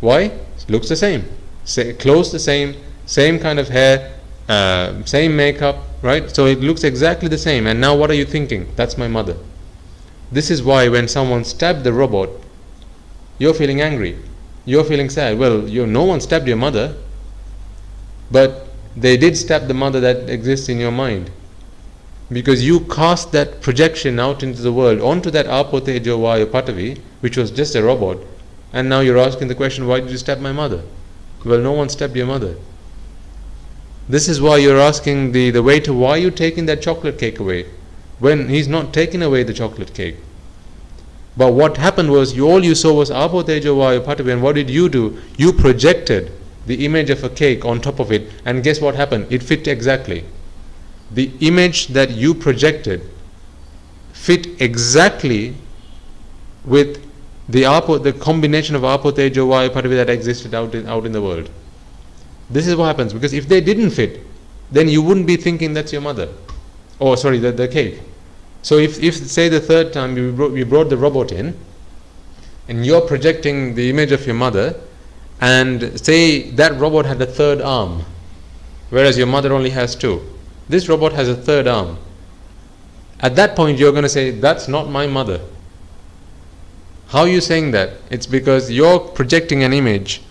Why? It looks the same, clothes the same kind of hair, same makeup, right? So it looks exactly the same. And now what are you thinking? That's my mother. This is why when someone stabbed the robot, you're feeling angry, you're feeling sad. Well, no one stabbed your mother, but they did stab the mother that exists in your mind. Because you cast that projection out into the world, onto that Apo Tejo Vayu Patavi, which was just a robot, and now you're asking the question, why did you stab my mother? Well, no one stabbed your mother. This is why you're asking the waiter, why are you taking that chocolate cake away? When he's not taking away the chocolate cake. But what happened was, all you saw was Apo Tejo Vayu Patavi, and what did you do? You projected the image of a cake on top of it, and guess what happened? It fit exactly. The image that you projected fit exactly with the combination of Apo Tejo Vayu Patavi that existed out in the world. This is what happens, because if they didn't fit, then you wouldn't be thinking that's your mother. Oh, sorry, the cake. So if say the third time we brought the robot in, and you're projecting the image of your mother, and say that robot had a third arm, whereas your mother only has two. This robot has a third arm. At that point you're going to say, that's not my mother. How are you saying that? It's because you're projecting an image,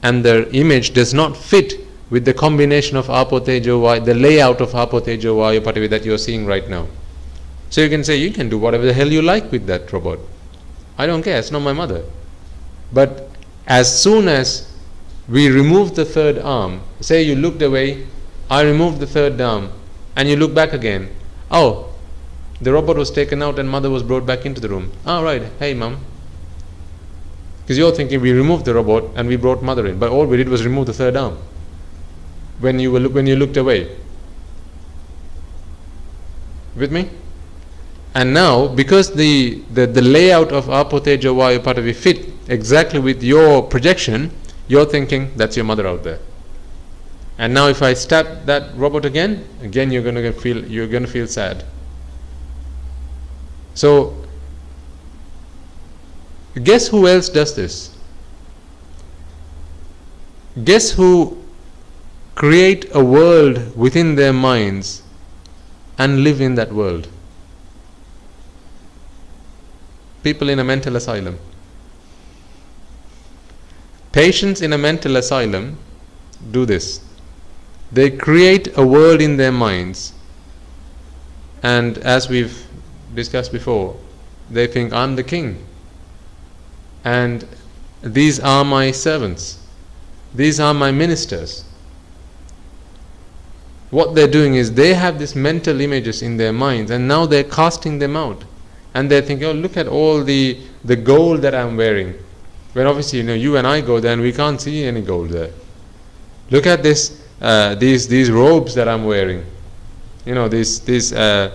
and the image does not fit with the combination of Apo Tejo Vayu, the layout of Apo Tejo Vayu Patavi that you're seeing right now. So you can say, you can do whatever the hell you like with that robot. I don't care, it's not my mother. But as soon as we remove the third arm, say you looked away, I removed the third arm, and you look back again. Oh, the robot was taken out and mother was brought back into the room. Oh, right. Hey, mom. Because you're thinking we removed the robot and we brought mother in, but all we did was remove the third arm when you looked away. With me? And now, because the layout of Apo Tejo Vayu Patavi fit exactly with your projection, you're thinking that's your mother out there. And now if I stab that robot again you're going to feel sad. So guess who else does this? Guess who create a world within their minds and live in that world? People in a mental asylum. Patients in a mental asylum do this. They create a world in their minds, and as we've discussed before, they think I'm the king and these are my servants, these are my ministers. What they're doing is they have these mental images in their minds, and now they're casting them out, and they're thinking, oh, look at all the gold that I'm wearing, when obviously you and I go there and we can't see any gold there. Look at this these robes that I'm wearing. They're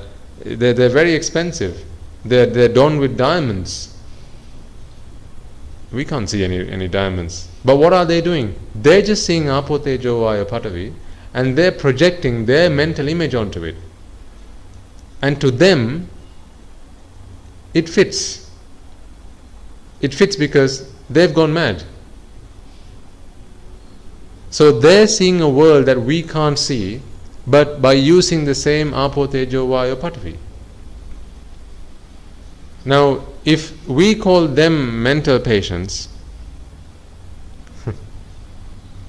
very expensive. They're done with diamonds. We can't see any diamonds. But what are they doing? They're just seeing Apo Tejo Vayu Patavi, and they're projecting their mental image onto it. And to them, it fits. It fits because they've gone mad. So they're seeing a world that we can't see, but by using the same Apo Tejo Vayu Patavi. Now, if we call them mental patients,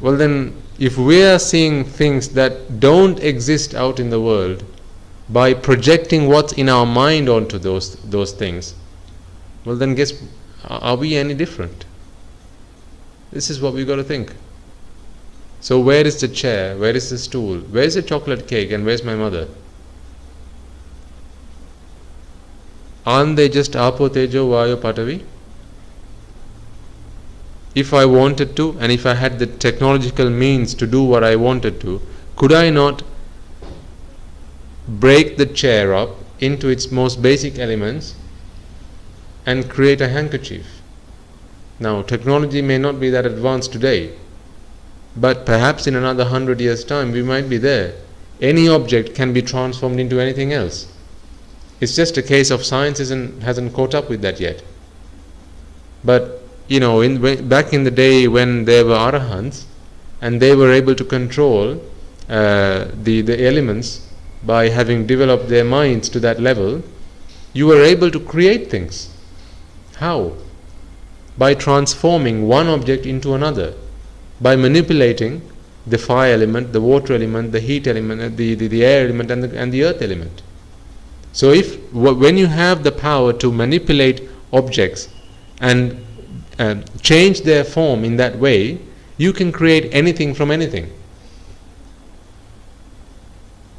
well then, if we are seeing things that don't exist out in the world by projecting what's in our mind onto those things, well then guess, are we any different? This is what we've got to think. So where is the chair? Where is the stool? Where is the chocolate cake? And where's my mother? Aren't they just Apo Tejo Vayu Patavi? If I wanted to, and if I had the technological means to do what I wanted to, could I not break the chair up into its most basic elements and create a handkerchief? Now, technology may not be that advanced today, but perhaps in another 100 years' time we might be there. Any object can be transformed into anything else. It's just a case of science hasn't caught up with that yet. But back in the day when there were arahants and they were able to control the elements by having developed their minds to that level, you were able to create things. How? By transforming one object into another, by manipulating the fire element, the water element, the heat element, the air element, and the earth element. So when you have the power to manipulate objects and change their form in that way, you can create anything from anything.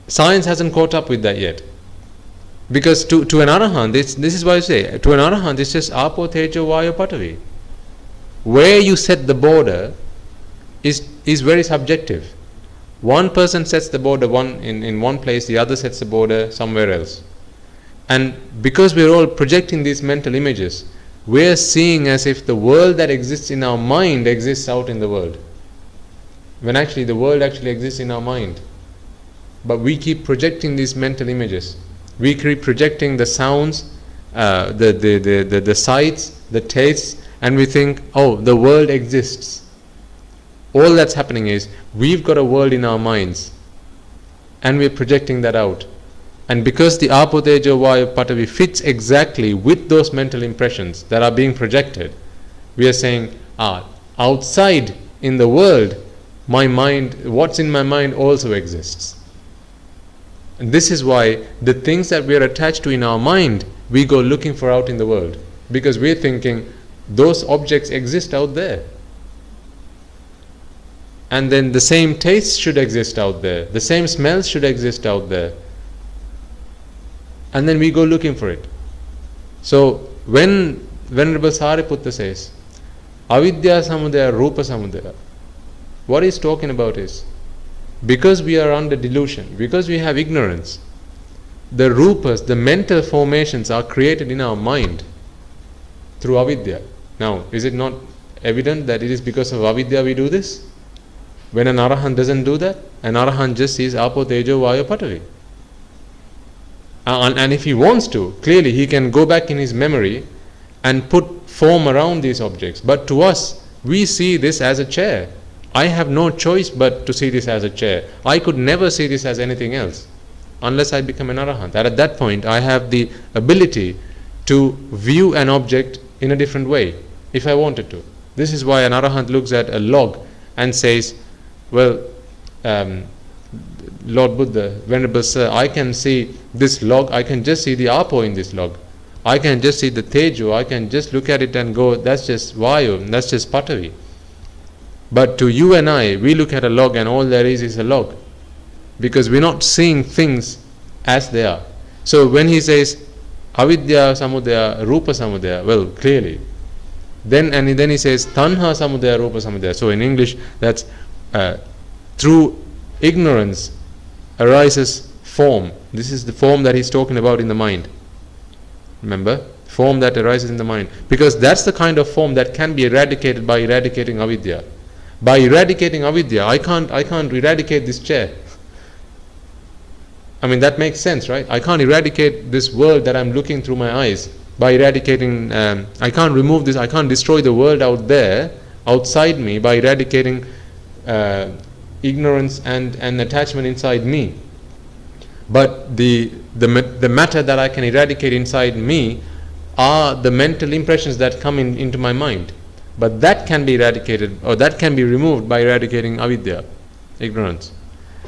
Science hasn't caught up with that yet. Because to an arahant, this is why I say, to an arahant it's just Apo Tejo Vayu Patavi. Where you set the border is very subjective. One person sets the border in one place, the other sets the border somewhere else. And because we're all projecting these mental images, we're seeing as if the world that exists in our mind exists out in the world, when actually the world actually exists in our mind. But we keep projecting these mental images. We keep projecting the sounds, the sights, the tastes, and we think, oh, the world exists. All that's happening is we've got a world in our minds and we're projecting that out. And because the Apo Tejo Vayu Patavi fits exactly with those mental impressions that are being projected, we are saying, outside in the world, my mind, what's in my mind also exists. And this is why the things that we are attached to in our mind, we go looking for out in the world. Because we're thinking, those objects exist out there. And then the same taste should exist out there, the same smells should exist out there, and then we go looking for it. So when Venerable Sariputta says avidya samudaya rupa samudaya, what he's talking about is, because we are under delusion, because we have ignorance, the rupas, the mental formations are created in our mind through avidya. Now, is it not evident that it is because of avidya we do this? When an arahant doesn't do that, an arahant just sees apo tejo vayu patavi. And if he wants to, clearly he can go back in his memory and put form around these objects. But to us, we see this as a chair. I have no choice but to see this as a chair. I could never see this as anything else unless I become an arahant. And at that point, I have the ability to view an object in a different way if I wanted to. This is why an arahant looks at a log and says, well, Lord Buddha, Venerable Sir, I can see this log, I can just see the apo in this log. I can just see the tejo, I can just look at it and go, that's just vayu, that's just patavi. But to you and I, we look at a log and all there is a log, because we're not seeing things as they are. So when he says avidya samudaya rupa samudaya, well, clearly, then he says tanha samudaya rupa samudaya. So in English, that's through ignorance arises form. This is the form that he's talking about in the mind. Remember, form that arises in the mind, because that's the kind of form that can be eradicated by eradicating avidya. By eradicating avidya, I can't eradicate this chair. I mean, that makes sense, right? I can't eradicate this world that I'm looking through my eyes by eradicating. I can't remove this. I can't destroy the world out there, outside me, by eradicating ignorance and attachment inside me. But the matter that I can eradicate inside me are the mental impressions that come into my mind. But that can be eradicated, or that can be removed by eradicating avidya, ignorance.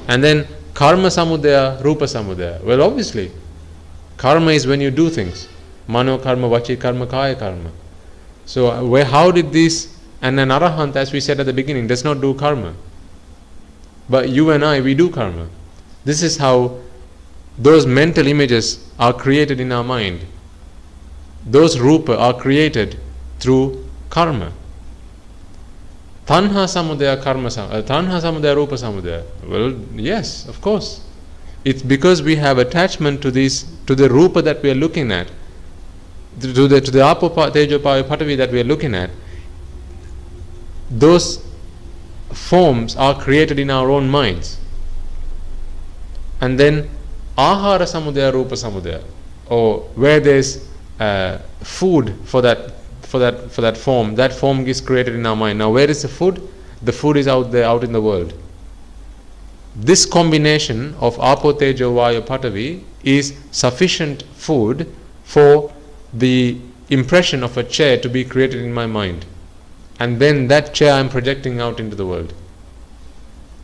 And then karma samudaya, rupa samudaya. Well, obviously, karma is when you do things. Mano karma, vachi karma, kaya karma. So how did these, and an arahant, as we said at the beginning, does not do karma. But you and I, we do karma. This is how those mental images are created in our mind. Those rupa are created through karma. Tanha samudaya karma tanha samudaya rupa samudaya. Well, yes, of course. It's because we have attachment to the rupa that we are looking at, to the apo tejo vayu patavi that we are looking at. Those forms are created in our own minds. And then ahara samudaya rupa samudaya, or where there's food for that form, that form is created in our mind. Now where is the food? The food is out there, out in the world. This combination of apo tejo vayu patavi is sufficient food for the impression of a chair to be created in my mind. And then that chair I'm projecting out into the world.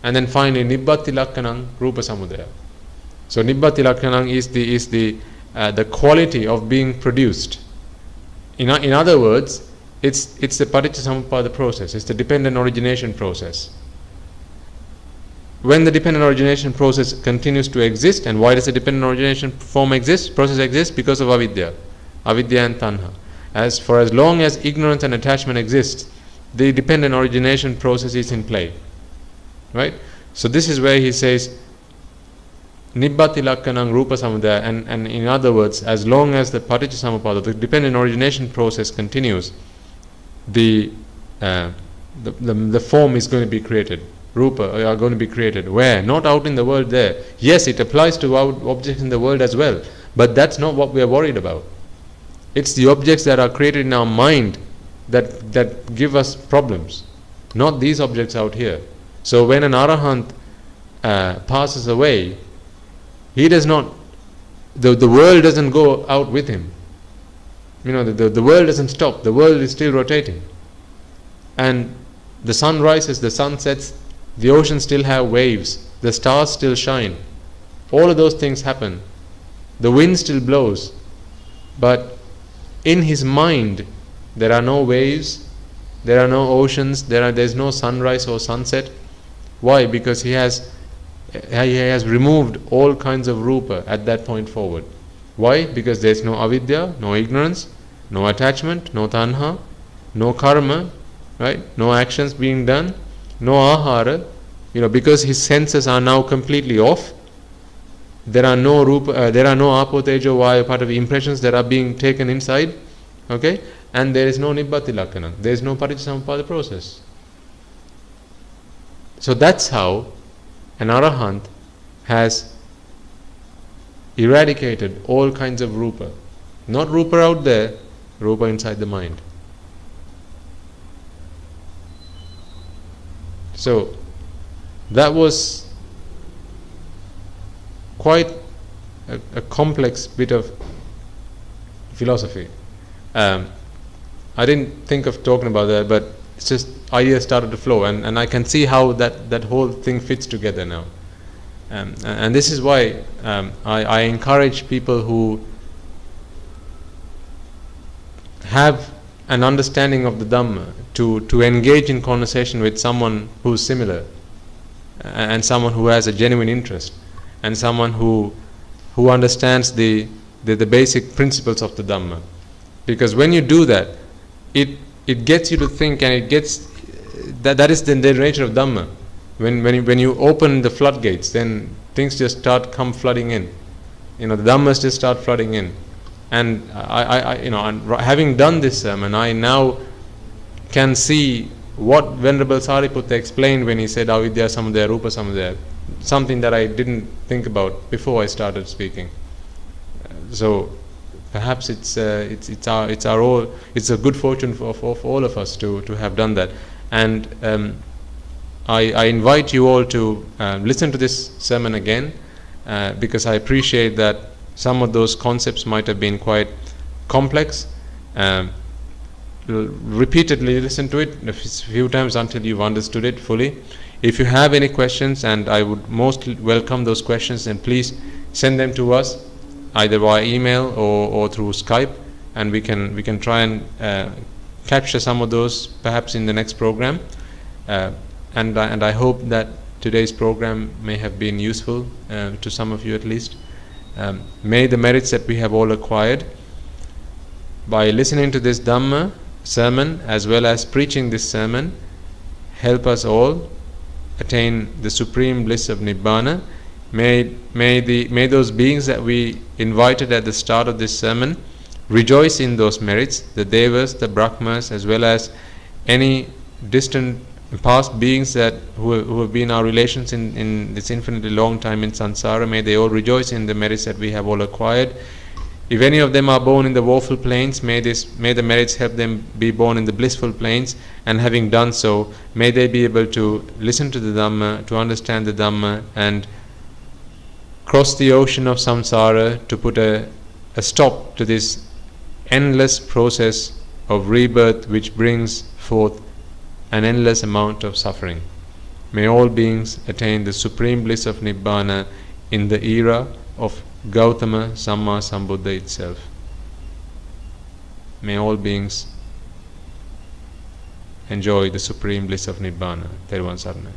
And then finally, nibbati lakkanam rupa samudaya. So nibbati lakkanam is the quality of being produced. In other words, it's the paticcasamuppada process. It's the dependent origination process. When the dependent origination process continues to exist, and why does the dependent origination process exist? Because of avidya and tanha. For as long as ignorance and attachment exist, the dependent origination process is in play, right? So this is where he says nibbati lakkanam rupa samudaya, and in other words, as long as the paticcasamuppada, the dependent origination process continues, the form is going to be created, rupa are going to be created. Where? Not out in the world there. Yes, it applies to objects in the world as well, but that's not what we are worried about. It's the objects that are created in our mind that give us problems, not these objects out here. So when an arahant passes away, he does not, the world doesn't go out with him. You know, the world doesn't stop. The world is still rotating. And the sun rises, the sun sets, the oceans still have waves, the stars still shine. All of those things happen. The wind still blows. But in his mind, There are no waves, there are no oceans, there's no sunrise or sunset. Why? Because he has removed all kinds of rupa at that point forward. Why? Because there's no avidya, no ignorance, no attachment, no tanha, no karma, right? No actions being done, no ahara. Because his senses are now completely off. There are no rupa, there are no apo tejo vaya part of impressions that are being taken inside. Okay, and there is no nibbati lakkhana. There is no paticcasamuppada process. So that's how an arahant has eradicated all kinds of rupa. Not rupa out there, rupa inside the mind. So that was quite a complex bit of philosophy. I didn't think of talking about that, but it's just ideas started to flow, and I can see how that whole thing fits together now. And this is why I encourage people who have an understanding of the Dhamma to engage in conversation with someone who's similar, and someone who has a genuine interest, and someone who understands the basic principles of the Dhamma. Because when you do that, it gets you to think, and it gets that is the nature of Dhamma. When you open the floodgates, then things just come flooding in. The Dhammas just start flooding in. And having done this sermon, I now can see what Venerable Sariputta explained when he said avidya samudaya rupa samudaya, something that I didn't think about before I started speaking. So perhaps it's a good fortune for all of us to have done that. And I invite you all to listen to this sermon again, because I appreciate that some of those concepts might have been quite complex. Repeatedly listen to it a few times until you've understood it fully. If you have any questions, and I would most welcome those questions, then please send them to us either via email or through Skype, and we can try and capture some of those perhaps in the next program. And I hope that today's program may have been useful to some of you at least. May the merits that we have all acquired by listening to this Dhamma sermon as well as preaching this sermon help us all attain the supreme bliss of Nibbana. May those beings that we invited at the start of this sermon rejoice in those merits, the Devas, the Brahmas, as well as any distant past beings who have been our relations in this infinitely long time in samsara. May they all rejoice in the merits that we have all acquired. If any of them are born in the woeful planes, may the merits help them be born in the blissful planes, and having done so, may they be able to listen to the Dhamma, to understand the Dhamma, and cross the ocean of samsara to put a stop to this endless process of rebirth which brings forth an endless amount of suffering. May all beings attain the supreme bliss of Nibbana in the era of Gautama Samma Sambuddha itself. May all beings enjoy the supreme bliss of Nibbana. Theruvan Saranai.